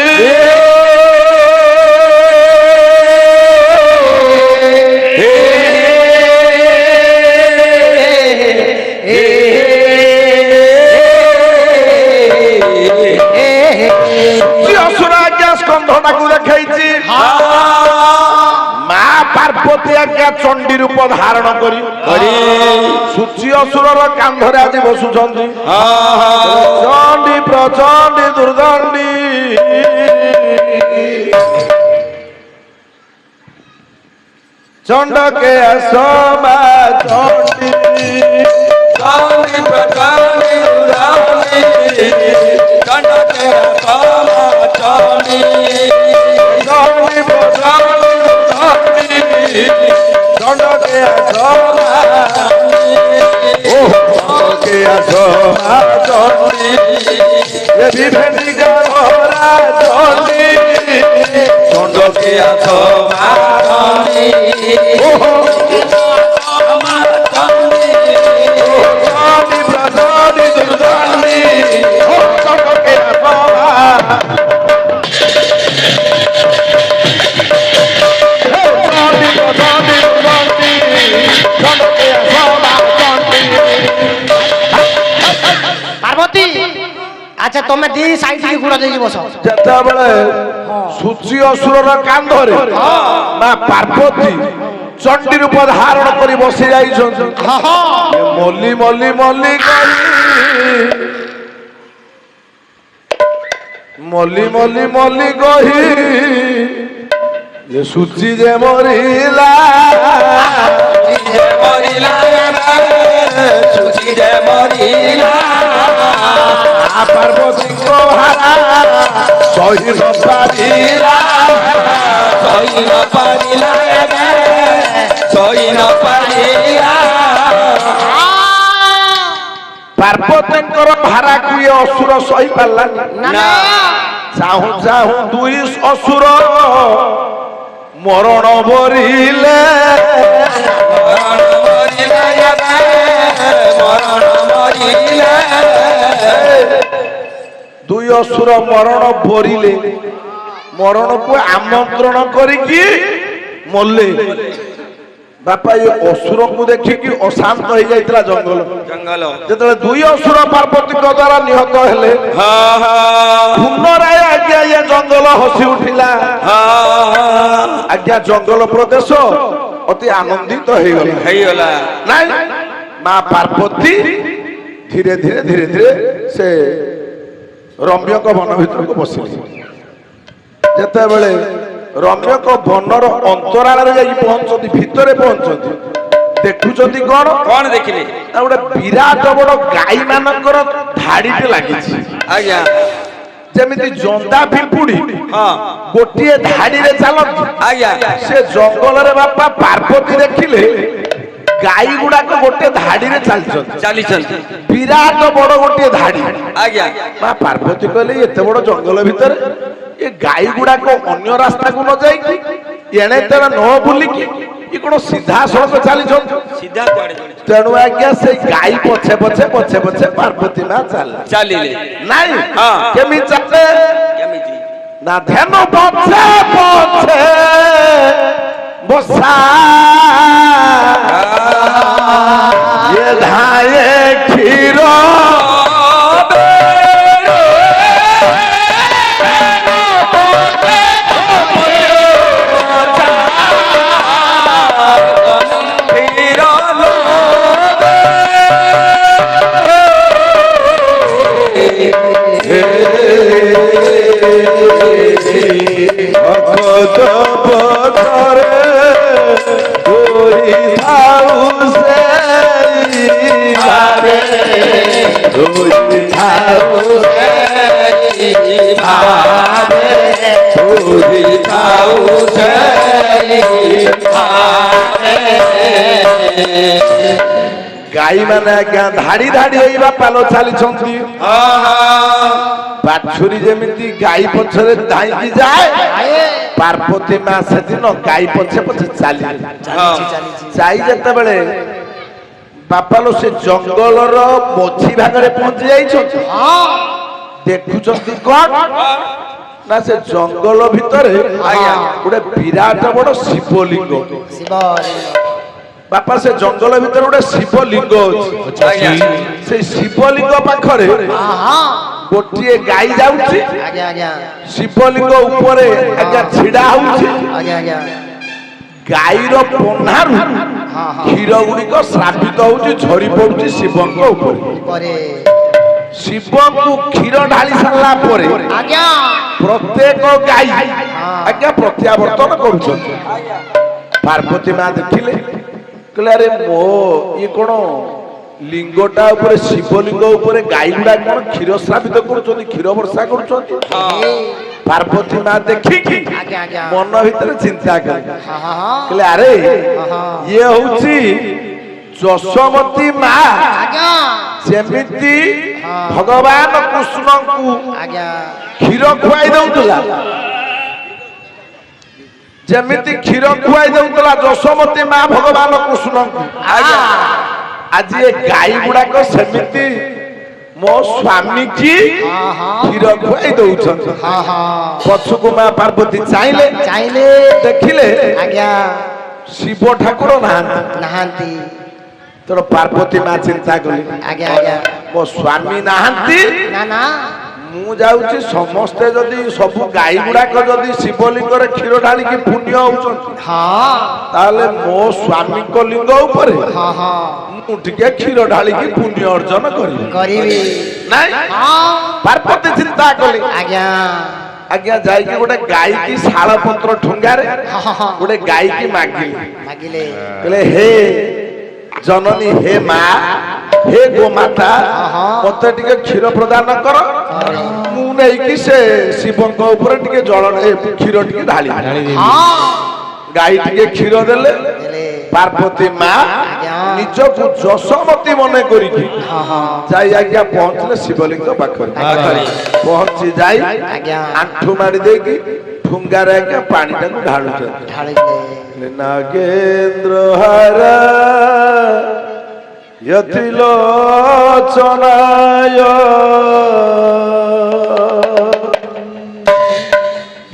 ସ୍କନ୍ଧଟାକୁ ଦେଖେଇଛି ମା ପାର୍ବତୀ ଆଜ୍ଞା ଚଣ୍ଡୀ ରୂପ ଧାରଣ କରି ସୂଚି ଅସୁରର କାନ୍ଧରେ ଆଜି ବସୁଛନ୍ତି ଚଣ୍ଡୀ ପ୍ରଚଣ୍ଡୀ ଦୁର୍ଦଣ୍ଡୀ ଚଣ୍ଡକେ ଆସ ମା ଚଣ୍ଡୀ ଚଣ୍ଡୀ ପ୍ରଚଣ୍ଡୀ ଦୁର୍ଦଣ୍ଡୀ ଚଣ୍ଡକେ ଆସ ମା ଚଣ୍ଡୀ ଚଣ୍ଡୀ ପ୍ରଚଣ୍ଡୀ ଦୁର୍ଦଣ୍ଡୀ ଚଣ୍ଡକେ ଆସ ମା চণ্ডকে আসো মা চণ্ডী দেবী ভেন্ডিকা ভরা চণ্ডী চণ্ডকে আসো মা চণ্ডী মা চণ্ডী চণ্ডী প্রচণ্ডী দুর্দণ্ডী চণ্ডকে আসো মা চণ্ডী প্রচণ্ডী দুর্দণ্ডী চণ্ডকে আসো মা চণ্ডী ତମେ ଦି ସାଇଡ୍ କି ଗୁଡ଼ ଦେଇକି ବସ। ଯେତେବେଳେ ସୂଚି ଅସୁରର କାନ୍ଧରେ ମା ପାର୍ବତୀ ଚଣ୍ଡୀ ରୂପ ଧାରଣ କରି ବସି ଯାଇଛନ୍ତି। ହଁ ହଁ ମଲ୍ଲି ମଲ୍ଲି ମଲ୍ଲି କହି ମଲ୍ଲି ମଲ୍ଲି ମଲ୍ଲି କହି ଏ ସୂଚି ଯେ ମରିଲା ମରିଲା ସୁଚିରେ ମରିଲା ପାର୍ବତୀଙ୍କ ଭାରା ସହି ନ ପାରିଲା ସହି ନ ପାରିଲା ସହି ନ ପାରିଲା ପାର୍ବତୀଙ୍କର ଭାରାକୁ ଏ ଅସୁର ସହି ପାରିଲାନି। ନା ଚାହୁଁ ଚାହୁଁ ଦୁଇ ଅସୁର ମରଣ ବରିଲେ ମରଣ ମରିଲା ମରଣ ମରିଲା ଦୁଇ ଅସୁର ମରଣ ବରିଲେ ମରଣକୁ ଆମନ୍ତ୍ରଣ କରିକି ମଲେ। ବାପା ଏ ଅସୁରକୁ ଦେଖିକି ଅଶାନ୍ତ ହେଇଯାଇଥିଲା ଜଙ୍ଗଲ। ଜଙ୍ଗଲ ଯେତେବେଳେ ଦୁଇ ଅସୁର ପାର୍ବତୀଙ୍କ ଦ୍ୱାରା ନିହତ ହେଲେ ହଁ ହଁ ପୁନରାୟ ଆଜ୍ଞା ଏ ଜଙ୍ଗଲ ହସି ଉଠିଲା। ଆଜ୍ଞା ଜଙ୍ଗଲ ପ୍ରଦେଶ ଅତି ଆନନ୍ଦିତ ହେଇଗଲା। ନାଇଁ ମା ପାର୍ବତୀ ଧୀରେ ଧୀରେ ଧୀରେ ଧୀରେ ସେ ରମ୍ୟକ ବନ ଭିତରକୁ ବସିଲେ। ଯେତେବେଳେ ରମ୍ୟକ ବନର ଅନ୍ତରାଳରେ ଯାଇକି ପହଞ୍ଚନ୍ତି, ଭିତରେ ପହଞ୍ଚନ୍ତି, ଦେଖୁଛନ୍ତି କଣ କଣ ଦେଖିଲେ? ନା ଗୋଟେ ବିରାଟ ବଡ ଗାଈ ମାନଙ୍କର ଧାଡିଟେ ଲାଗିଛି। ଆଜ୍ଞା ଯେମିତି ଜନ୍ଦା ପିମ୍ପୁଡି ହଁ ଗୋଟିଏ ଧାଡିରେ ଚାଲନ୍ତି। ଆଜ୍ଞା ସେ ଜଙ୍ଗଲରେ ବାପା ପାର୍ବତୀ ଦେଖିଲେ ଗାଈ ଗୁଡାକ ଗୋଟେ ଧାଡିରେ ଚାଲିଛନ୍ତି। ଚାଲିଛନ୍ତି ବିରାଟ ବଡ ଗୋଟିଏ ଧାଡି। ଆଜ୍ଞା ମା ପାର୍ବତୀ କହିଲେ ଏତେ ବଡ ଜଙ୍ଗଲ ଭିତରେ ଏ ଗାଈ ଗୁଡାକ ଅନ୍ୟ ରାସ୍ତାକୁ ନ ଯାଇକି ଏଣେ ତେଣେ ନ ବୁଲିକି ଏ କଣ ସିଧା ସଳଖ ଚାଲିଛନ୍ତି। ସିଧା କୁଆଡେ ତେଣୁ ଆଜ୍ଞା ସେ ଗାଈ ପଛେ ପଛେ ପଛେ ପଛେ ପାର୍ବତୀ ମା ଚାଲିଲେ ନାଇଁ ହଁ। କେମିତି ଚାଲେ କେମିତି ନା ଧ୍ୟାନ ପଛେ ପଛେ ବସା ଏ ଧାଏ କ୍ଷୀର ଗାଈ ମାନେ ଆଜ୍ଞା ଧାଡି ଧାଡି ହେଇ ବାପାଲ ଚାଲିଛନ୍ତି। ବାଛୁରୀ ଯେମିତି ଗାଈ ପଛରେ ଧାଇଁକି ଯାଏ, ପାର୍ବତୀ ମା ସେଦିନ ଗାଈ ପଛେ ପଛେ ଚାଲି ଯାଇ ଯେତେବେଳେ ବାପାଲ ସେ ଜଙ୍ଗଲର ମଝି ଭାଗରେ ପହଞ୍ଚି ଯାଇଛନ୍ତି, ଦେଖୁଛନ୍ତି କଣ ନା ସେ ଜଙ୍ଗଲ ଭିତରେ ଗୋଟେ ବିରାଟ ବଡ ଶିବଲିଙ୍ଗ। ବାପା ସେ ଜଙ୍ଗଲ ଭିତରେ ଗୋଟେ ଶିବଲିଙ୍ଗ ଅଛି। ସେ ଶିବଲିଙ୍ଗ ପାଖରେ ଗୋଟିଏ ଗାଈ ଯାଉଛି, ଶିବଲିଙ୍ଗ ଉପରେ ଆଜ୍ଞା ଛିଡା ହଉଛି। ଗାଈର ପହ୍ନାରୁ କ୍ଷୀର ଗୁଡିକ ଶ୍ରାବିତ ହଉଛି, ଝରି ପଡୁଛି ଶିବଙ୍କ ଉପରେ। ଶିବଙ୍କୁ କ୍ଷୀର ଢାଳି ସାରିଲା ପରେ ପ୍ରତ୍ୟେକ ଗାଈ ଆଜ୍ଞା ପ୍ରତ୍ୟାବର୍ତ୍ତନ କରୁଛନ୍ତି। ପାର୍ବତୀ ମା ଦେଖିଲେ, କହିଲେ ଆରେ ମୋ ଇଏ କଣ ଲିଙ୍ଗଟା ଉପରେ ଶିବଲିଙ୍ଗ ଉପରେ ଗାଈ ଗୁଡା କଣ କ୍ଷୀର ଶ୍ରାବିତ କରୁଛନ୍ତି, କ୍ଷୀର ବର୍ଷା କରୁଛନ୍ତି। ପାର୍ବତୀ ମା ଦେଖିକି ମନ ଭିତରେ ଚିନ୍ତା କଲେ, କହିଲେ ଆରେ ଇଏ ହଉଛି ଯଶୋମତୀ ମା, ଯେମିତି ଭଗବାନ କୃଷ୍ଣଙ୍କୁ କ୍ଷୀର ଖୁଆଇ ଦଉଥିଲା, ଯେମିତି କ୍ଷୀର ଖୁଆଇ ଦଉଥିଲା ଯଶୋମତୀ ମା ଭଗବାନ କୃଷ୍ଣଙ୍କୁ, ଆଜି ଏ ଗାଈ ଗୁଡାକ ସେମିତି ମୋ ସ୍ୱାମୀ କି କ୍ଷୀର ଖୁଆଇ ଦଉଛନ୍ତି। ପଛକୁ ମା ପାର୍ବତୀ ଚାହିଁଲେ, ଦେଖିଲେ ଶିବ ଠାକୁର ନାହାନ୍ତି। ତେଣୁ ପାର୍ବତୀ ମା ଚିନ୍ତା କଲେ, ମୋ ସ୍ୱାମୀ ନାହାନ୍ତି, ମୁଁ ଯାଉଛି ସମସ୍ତେ ଯଦି ସବୁ ଗାଈ ଗୁଡାକ ଯଦି ଶିବଲିଙ୍ଗରେ କ୍ଷୀର ଢାଳିକି ପୁଣ୍ୟ ହଉଛନ୍ତି ହଁ ତାହେଲେ ମୋ ସ୍ୱାମୀଙ୍କ ଲିଙ୍ଗ ଉପରେ ହଁ ହଁ ମୁଁ ଟିକେ କ୍ଷୀର ଢାଳିକି ପୁଣ୍ୟ ଅର୍ଜନ କରିବି କରିବି ନାଇଁ ହଁ ପାର୍ବତୀ ଚିନ୍ତା କଲେ ଆଜ୍ଞା ଆଜ୍ଞା ଯାଇକି ଗୋଟେ ଗାଈ କି ଶାଳ ପତ୍ର ଠୁଙ୍ଗାରେ ହଁ ହଁ ଗୋଟେ ଗାଈ କି ମାଗିଲେ ମାଗିଲେ କହିଲେ ହେ ଜନନୀ ହେ ମା ହେ ଗୋମାତା ମତେ ଟିକେ କ୍ଷୀର ପ୍ରଦାନ କର ମୁଁ ନେଇକି ସେ ଶିବଙ୍କ ଉପରେ ଟିକେ ଜଳ କ୍ଷୀର ଟିକେ ଢାଳି ହଁ ଗାଈ ଟିକେ କ୍ଷୀର ଦେଲେ ଦେଲେ ପାର୍ବତୀ ମା ନିଜକୁ ଯଶୋମତୀ ମନେ କରିକି ହଁ ହଁ ଯାଇ ଆଜ୍ଞା ପହଞ୍ଚିଲେ ଶିବଲିଙ୍ଗ ପାଖରେ ପହଞ୍ଚି ଯାଇ ଆଜ୍ଞା ଆଣ୍ଠୁ ମାରି ଦେଇକି ଠୁଙ୍ଗାରେ ଆଜ୍ଞା ପାଣିଟାକୁ ଢାଳୁଛନ୍ତି ଢାଳିଲେ ନାଗେନ୍ଦ୍ର ହାର ୟତିଲୋଚନାୟ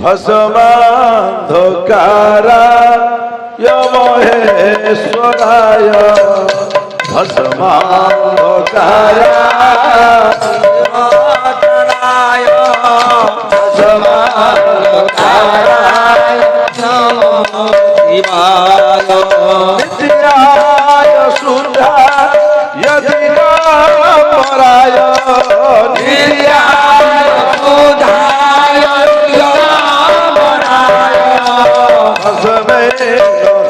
ଭସ୍ମାନ୍ଧକାରାୟ ମହେଶ୍ୱରାୟ ଭସ୍ମାନ୍ଧକାରାୟ नित्याय सुधाय दिगंबराय नित्याय सुधाय दिगंबराय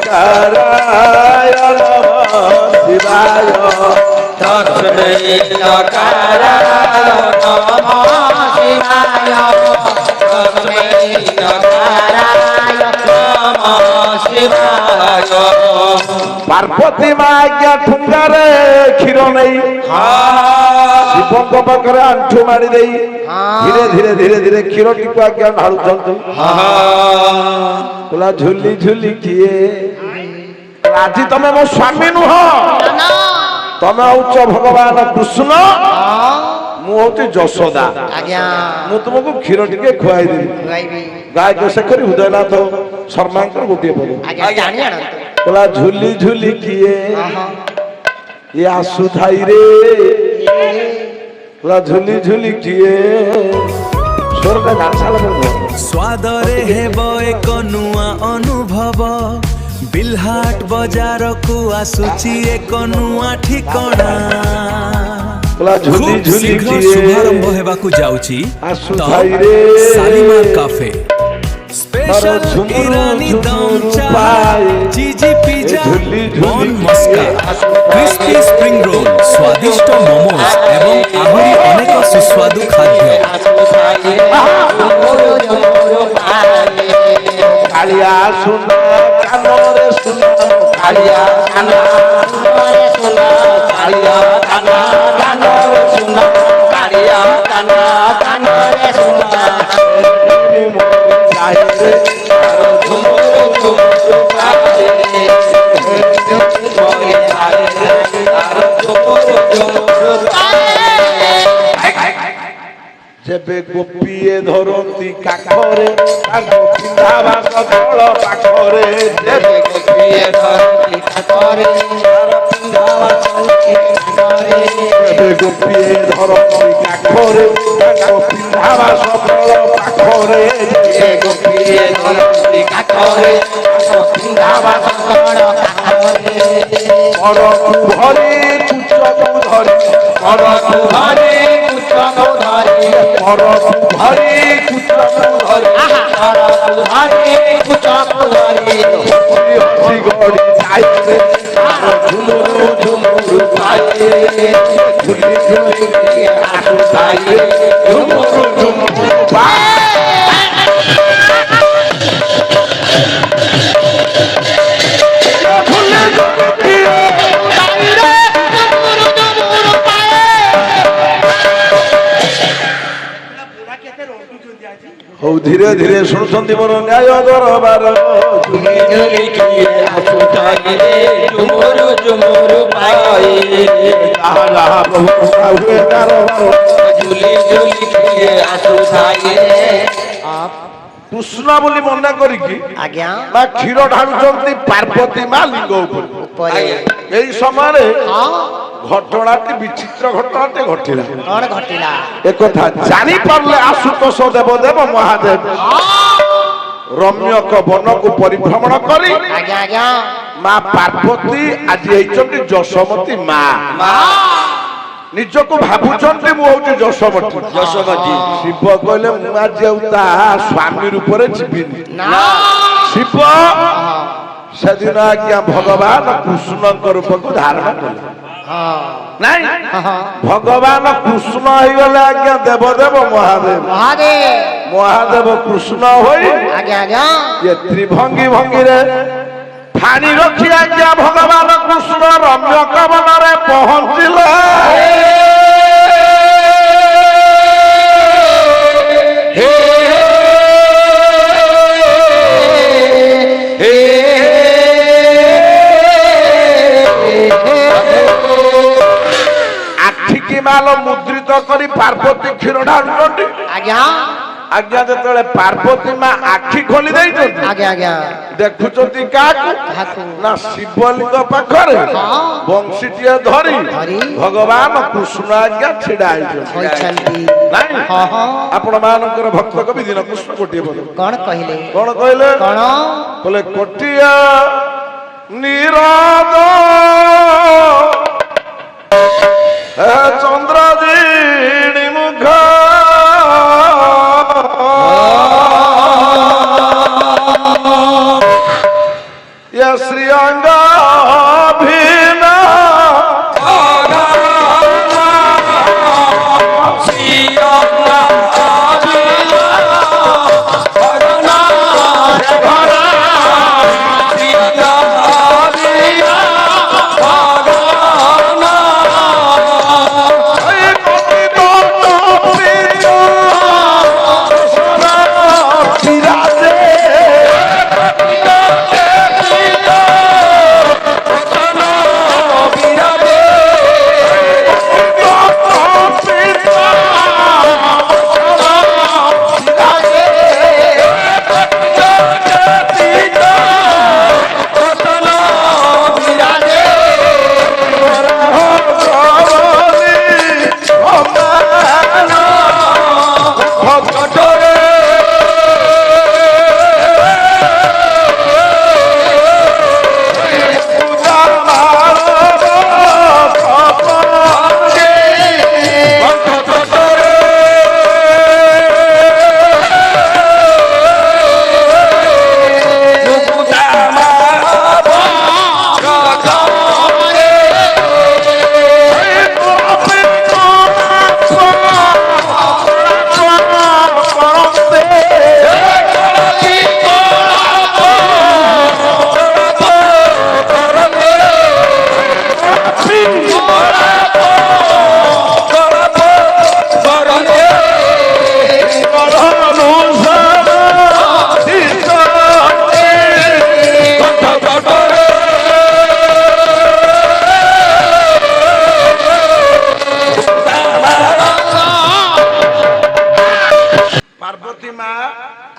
भस्मेन्द्रकाराय नमः शिवाय तस्मैकाराय नमः शिवाय पार्वती माँ आज्ञा ठुंगारे क्षीर नहीं शिवଙ୍କ ପାଖରେ ଆଣ୍ଠୁ ମାରି ଦେଇ ଧୀରେ ଧୀରେ ଧୀରେ ଧୀରେ କ୍ଷୀର ଟିକୁ ଆଜ୍ଞା ଢାଳୁଛନ୍ତି କହିଲା ଝୁଲି ଝୁଲି କିଏ ଆଜି ତମେ ମୋ ସ୍ୱାମୀ ନୁହଁ ତମେ ହଉଛ ଭଗବାନ କୃଷ୍ଣ ମୁଁ ହଉଛି ଯଶୋଦା ମୁଁ ତୁମକୁ କ୍ଷୀର ଟିକେ ଖୁଆଇଦେବି ଗାୟକ ଶେଖରୀ ହୃଦୟନାଥ ଶର୍ମାଙ୍କର ଗୋଟିଏ ପଦ କହିଲା ଝୁଲି ଝୁଲି କିଏ ଇଏ ଆସୁଥାଇ ରେ କହିଲା ଝୁଲି ଝୁଲି କିଏ ସ୍ୱରଟା ଗାନ ସାରିଲା ପରେ ସ୍ୱାଦରେ ହେବ ଏକ ନୂଆ ଅନୁଭବ ବିଲହାଟ ବଜାରକୁ ଆସୁଛି ଏକ ନୂଆ ଠିକଣା ଝୁଲି ଝୁଲି ଶୀଘ୍ର କିଏ ଶୁଭାରମ୍ଭ ହେବାକୁ ଯାଉଛି ଆସୁଥାଇ ରେ ଶାଲିମାର କାଫେ स्पेशल झुमरू ईरानी दम झुमरू चाय पाए चीजी पिज्जा झुली झुली बॉन मस्का क्रिस्पी स्प्रिंग रोल स्वादिष्ट मोमोज एवं आहुरी अनेक सुस्वादु खाद्य कालिया सुना कानरे सुना कालिया काना सुना कालिया काना कानरे सुना कालिया काना कानरे सुना जेबे गोपीए धरती काखरे ताको पिंधावास दल पाखरे जेबे गोपीए धरती काखरे तार पिंधावास काखरे जेबे गोपीए धरती काखरे ताको पिंधावास दल पाखरे जेबे गोपीए धरती काखरे ताको पिंधावास दल पाखरे परकु भरी कुचकु धरी परकु भरी कुचकु धरी परकु भरी कुचकु धरी परकु भरी कुचकु धरी हसी गड़ी जाइए झुमुरु झुमुरु पाए झुली झुली आसु जाइए झुमुरु झुमुरु पाए हौ धीरे धीरे शुणुचंदी मोर न्याय दरबार झुली झुली किए आसुथाई रे झुमुरु झुमुरु पाए जहाँ जहाँ प्रभु हुए दरबार झुली झुली किए आसुथाई रे कृष्ण बोली मना करिकी आज्ञा मा क्षीर ढाळुचंती पार्वती मा लिंग ऊपर ऊपर एई समय ঘটনাটি বিচিত্র ঘটনাটি ঘটিলা କଣ ଘଟିଲା একথা জানি পারলে আশুতোষ দেবদেব মহাদেব রম্যক বনকু পরিভ্রমণ করি ଆଜ୍ଞା ଆଜ୍ଞା মা পার্বতী আজ হইଛନ୍ତି যশোমতী মা ନିଜକୁ ଭାବୁଛନ୍ତି ମୁଁ ହଉଛି ଯଶୋମତୀ ଯଶୋମତୀ ଶିବ କହିଲେ ମୁଁ ଆଜି ଆଉ ତା ସ୍ୱାମୀ ରୂପରେ ଯିବିନି ନା ଶିବ ସେଦିନ ଆଜ୍ଞା ଭଗବାନ କୃଷ୍ଣଙ୍କ ରୂପକୁ ଧାରଣ କଲେ ନାଇଁ ଭଗବାନ କୃଷ୍ଣ ହେଇଗଲେ ଆଜ୍ଞା ଦେବଦେବ ମହାଦେବ ମହାଦେବ ମହାଦେବ କୃଷ୍ଣ ହୋଇ ଆଜ୍ଞା ଆଜ୍ଞା ଏ ତ୍ରିଭଙ୍ଗୀ ଭଙ୍ଗୀରେ ଠାଣି ରଖି ଆଜ୍ଞା ଭଗବାନ କୃଷ୍ଣ ରମ୍ୟକ ବନରେ ପହଞ୍ଚିଲେ ଆଖିକି ମାଲ ମୁଦ୍ରିତ କରି ପାର୍ବତୀ କ୍ଷୀର ଢାଳୁଛନ୍ତି ଆଜ୍ଞା ଆଜ୍ଞା ଯେତେବେଳେ ପାର୍ବତୀ ମା ଆଖି ଖୋଲି ଦେଇଛନ୍ତି ଆଜ୍ଞା ଆଜ୍ଞା ଦେଖୁଛନ୍ତି କାହାକୁ କାହାକୁ? ନା ଶିବଲିଙ୍ଗ ପାଖରେ ବଂଶୀଟିଏ ଧରି ଭଗବାନ କୃଷ୍ଣ ଆଜ୍ଞା ଛିଡା ହେଇଛନ୍ତି ହୋଇଛନ୍ତି ନାଇଁ ହଁ ହଁ ଆପଣ ମାନଙ୍କର ଭକ୍ତ କବି ଦିନ କୃଷ୍ଣ କୋଟିଏ ବୋଲେ କଣ କହିଲେ କଣ କହିଲେ କଣ ବୋଲେ କୋଟିଆ ନିରାଦ ଚନ୍ଦ୍ରଜିଣୀ ମୁଖ ଶ୍ରୀଅଙ୍ଗ ଭିନ୍ନ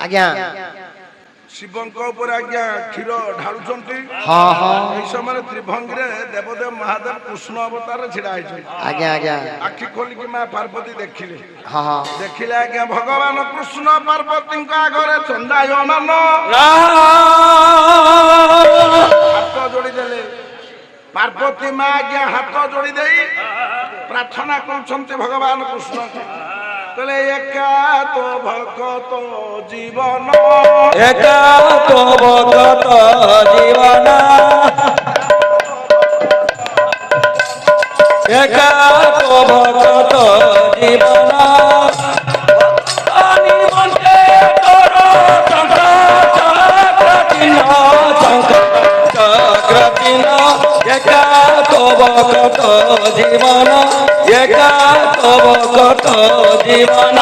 ଆଜ୍ଞା ଶିବଙ୍କ ଉପରେ ଆଜ୍ଞା କ୍ଷୀର ଢାଳୁଛନ୍ତି ହଁ ହଁ এই ସମୟରେ ତ୍ରିଭଙ୍ଗୀରେ ଦେବଦେବ ମହାଦେବ କୃଷ୍ଣ ଅବତାରରେ ଛିଡା ହେଇଛନ୍ତି ଆଜ୍ଞା ଆଜ୍ଞା ଆଖି ଖୋଲିକି ମା ପାର୍ବତୀ ଦେଖିଲେ ହଁ ହଁ ଦେଖିଲେ ଆଜ୍ଞା ଭଗବାନ କୃଷ୍ଣ ପାର୍ବତୀଙ୍କ ଆଗରେ ଚଣ୍ଡାୟମାନ ହାତ ଯୋଡ଼ିଦେଲେ ପାର୍ବତୀ ମା ଆଜ୍ଞା ହାତ ଯୋଡ଼ି ଦେଇ ପ୍ରାର୍ଥନା କରୁଛନ୍ତି ଭଗବାନ କୃଷ୍ଣଙ୍କୁ କହିଲେ ଏକା ତ ଭଗତ ଜୀବନ ଏକା ତ ଭଗତ ଜୀବନ ଏକା ତ ଭଗତ ଜୀବନ ନିମନ୍ତେ ତୋର ଚକ୍ର ଚିହ୍ନ ଏକା তো ভকত জীবন একা তো ভকত জীবন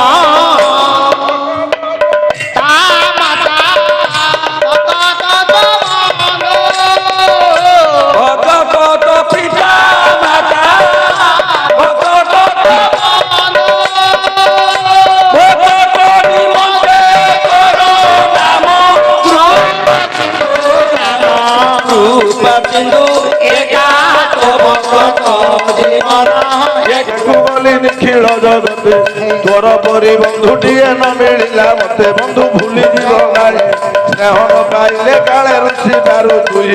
ভকত পিতা মাতা ভকত ভকত নিমন্তে করো নাম রূপ সিন্ধু একা তো ভকত জীবন একটু বলি নিখিল জগতে তোর পরি বন্ধুটিয়ে ন মিলিলা মতে বন্ধু ভুলি দিব নাই স্নেহন পাইলে কালে ঋষি দারু তুই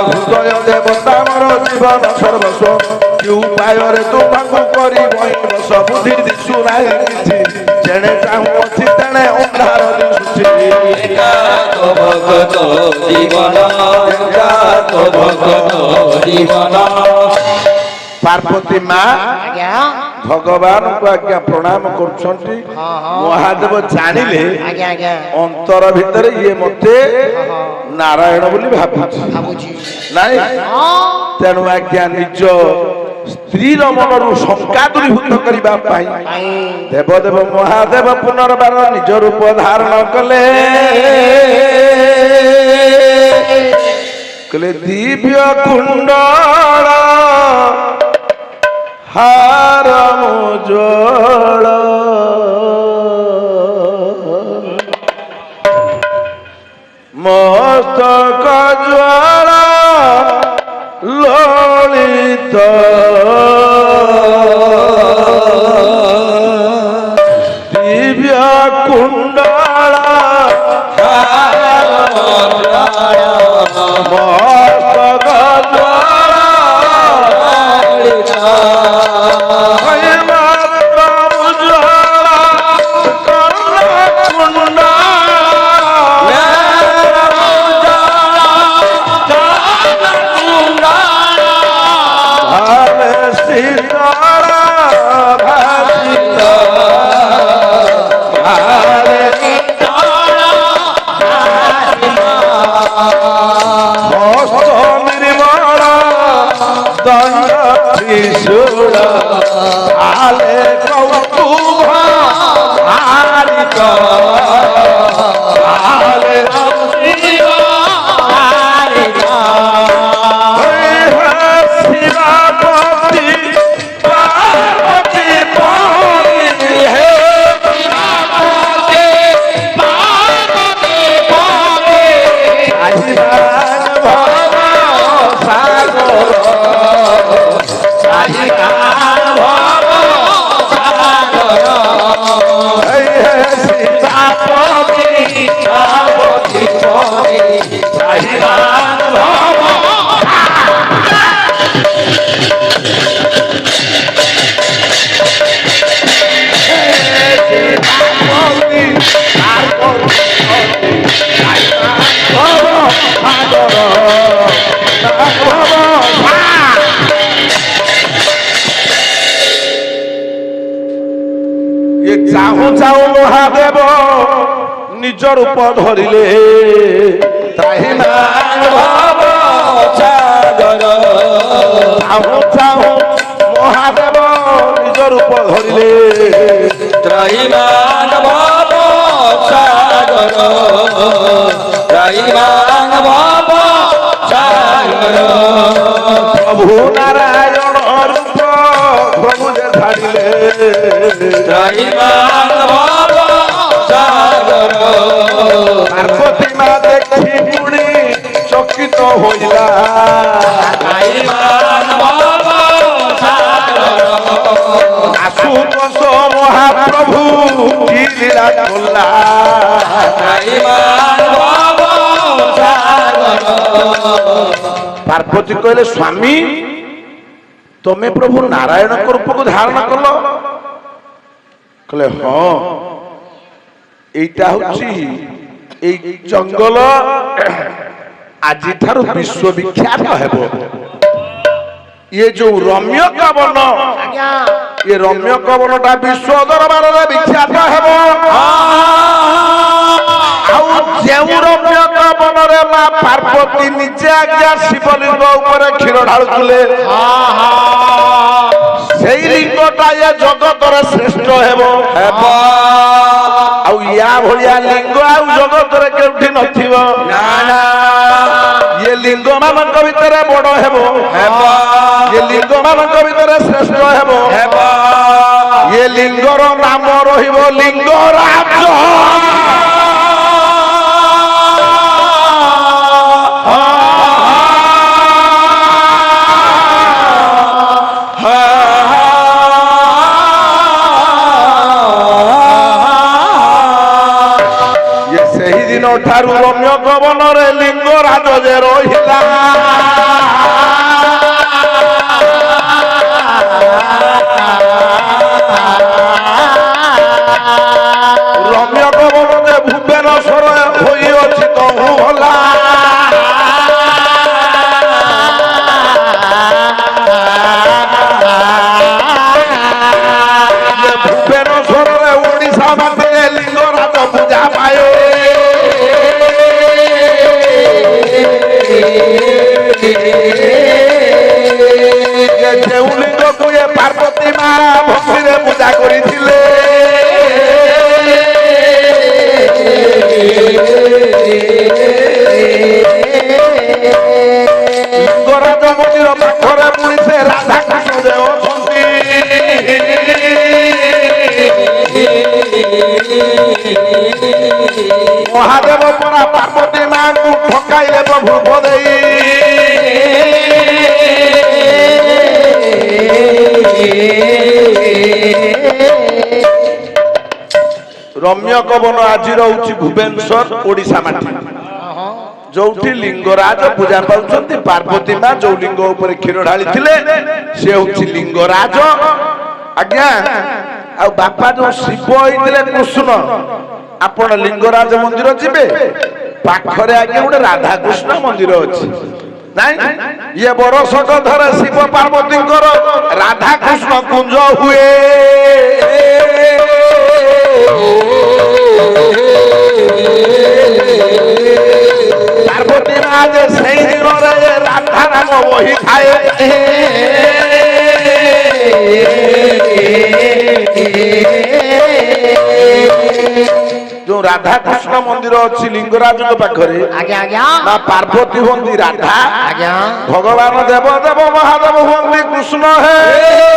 হৃদয় দেবতা মর জীবন সর্বস্ব কি উপাୟରେ তোমাକୁ କରି ବସ ବୁଦ୍ଧି ଦିଶୁ ନାହିଁ କିଛି ଯେଣେ ଚାହୁଁଅଛି ତେଣେ ଅନ୍ଧାର ଦିଶୁଛି ଭଗତ ଜୀବନ ପାର୍ବତୀ ମା ଆଜ୍ଞା ଭଗବାନଙ୍କୁ ଆଜ୍ଞା ପ୍ରଣାମ କରୁଛନ୍ତି ମହାଦେବ ଜାଣିଲେ ଆଜ୍ଞା ଆଜ୍ଞା ଅନ୍ତର ଭିତରେ ଇଏ ମତେ ନାରାୟଣ ବୋଲି ଭାବୁଛି ଭାବୁଛି ନାଇଁ ତେଣୁ ଆଜ୍ଞା ନିଜ ସ୍ତ୍ରୀର ମନରୁ ଶଙ୍କା ଦୂରୀଭୂତ କରିବା ପାଇଁ ଦେବଦେବ ମହାଦେବ ପୁନର୍ବାର ନିଜ ରୂପ ଧାରଣ କଲେ ଦିବ୍ୟ କୁଣ୍ଡଳ ହାର ଜଳ ମସ୍ତକ ଜ୍ୱାଳ ললিত দিব্য কুণ্ডল মস্তক আলে কৌতুভ হারিক আলে শিবাপতি পার্বতী পরি হে আহিবান ভব সাগর চাহু চাহু মহাদেব নিজ রূপ ধরিলে তাহি চাহু চাহু মহাদেব নিজ রূপ ধরিলে ত্রাহিমাং ভব সাগর ত্রাহিমাং ভব সাগর প্রভু নারায়ণ রূপ প্রভু যে ছাড়িলে ত্রাহিমাং ভব সাগর পার্বতী মা দেখি পুଣି চকিত হইলা ত্রাহিমাং ভব সাগর আশুতোষ মহাপ্রভু কি লীলা করলা ত্রাহিমাং ভব সাগর পার্বতী কহিলে স্বামী তুমি প্রভু নারায়ণ রূপକୁ ধারণ কল কলে হ্যাঁ এইটা হচ্ছে এই জঙ্গল আজিঠার বিশ্ববিখ্যাত ହେବ ইয়ে যে রম্যক বন ଆଜ୍ଞା ইয়ে রম্যক বনটা বিশ্ব দরবারে বিখ্যাত ହେବ ଆଉ ଯେଉଁ ରମ୍ୟକ ବନରେ ମା ପାର୍ବତୀ ନିଜେ ଆଜ୍ଞା ଶିବଲିଙ୍ଗ ଉପରେ କ୍ଷୀର ଢାଳୁଥିଲେ ସେଇ ଲିଙ୍ଗଟା ଏ ଜଗତରେ ଶ୍ରେଷ୍ଠ ହେବ ଆଉ ୟା ଭଳିଆ ଲିଙ୍ଗ ଆଉ ଜଗତରେ କେଉଁଠି ନଥିବ ଇଏ ଲିଙ୍ଗ ମାନଙ୍କ ଭିତରେ ବଡ ହେବ ଇଏ ଲିଙ୍ଗ ମାନଙ୍କ ଭିତରେ ଶ୍ରେଷ୍ଠ ହେବ ଇଏ ଲିଙ୍ଗର ନାମ ରହିବ ଲିଙ୍ଗରାଜ ଠାରୁ ରମ୍ୟ ପବନରେ ଲିଙ୍ଗରାଜ ଯେ ରହିଲା ରମ୍ୟ ପବନରେ ଭୁବନେଶ୍ୱର ହୋଇଅଛି ତହୁ ଭଲା ଭୁବନେଶ୍ୱରରେ ଓଡ଼ିଶା ମାଟିରେ ଲିଙ୍ଗରାଜ ପୂଜା ପାଏ ଯେଉଁ ଲିଙ୍ଗକୁ ଏ ପାର୍ବତୀ ମା ଭକ୍ତିରେ ପୂଜା କରିଥିଲେ ଲିଙ୍ଗରାଜ ମନ୍ଦିର ପାଖରେ ପୁଣି ସେ ରାଧାକୃଷ୍ଣ ଯେ ଅଛନ୍ତି ମହାଦେବ ପରା ପାର୍ବତୀ ମାଙ୍କୁ ଠକାଇଲେ ପ୍ରଭୁ ଦେଇ ରମ୍ୟ ପବନ ଆଜି ରହୁଛି ଭୁବନେଶ୍ୱର ଓଡ଼ିଶା ମାଟି ଯୋଉଠି ଲିଙ୍ଗରାଜ ପୂଜା ପାଉଛନ୍ତି ପାର୍ବତୀ ମା ଯୋଉ ଲିଙ୍ଗ ଉପରେ କ୍ଷୀର ଢାଳିଥିଲେ ସେ ହଉଛି ଲିଙ୍ଗରାଜ ଆଜ୍ଞା ଆଉ ବାପା ଯୋଉ ଶିବ ହେଇଥିଲେ କୃଷ୍ଣ ଆପଣ ଲିଙ୍ଗରାଜ ମନ୍ଦିର ଯିବେ ପାଖରେ ଆଜ୍ଞା ଗୋଟେ ରାଧାକୃଷ୍ଣ ମନ୍ଦିର ଅଛି ନାଇଁ ଇଏ ବର୍ଷକ ଧରେ ଶିବ ପାର୍ବତୀଙ୍କର ରାଧାକୃଷ୍ଣ କୁଞ୍ଜ ହୁଏ ପାର୍ବତୀ ମା ଯେ ସେଇ ଦିନରେ ରାଧା ନାମ ବହି ଥାଏ ଯୋଉ ରାଧାକୃଷ୍ଣ ମନ୍ଦିର ଅଛି ଲିଙ୍ଗରାଜଙ୍କ ପାଖରେ ଆଜ୍ଞା ଆଜ୍ଞା ମା ପାର୍ବତୀ ହୁଅନ୍ତି ରାଧା ଆଜ୍ଞା ଭଗବାନ ଦେବ ଦେବ ମହାଦେବ ହୁଅନ୍ତି କୃଷ୍ଣ ହେ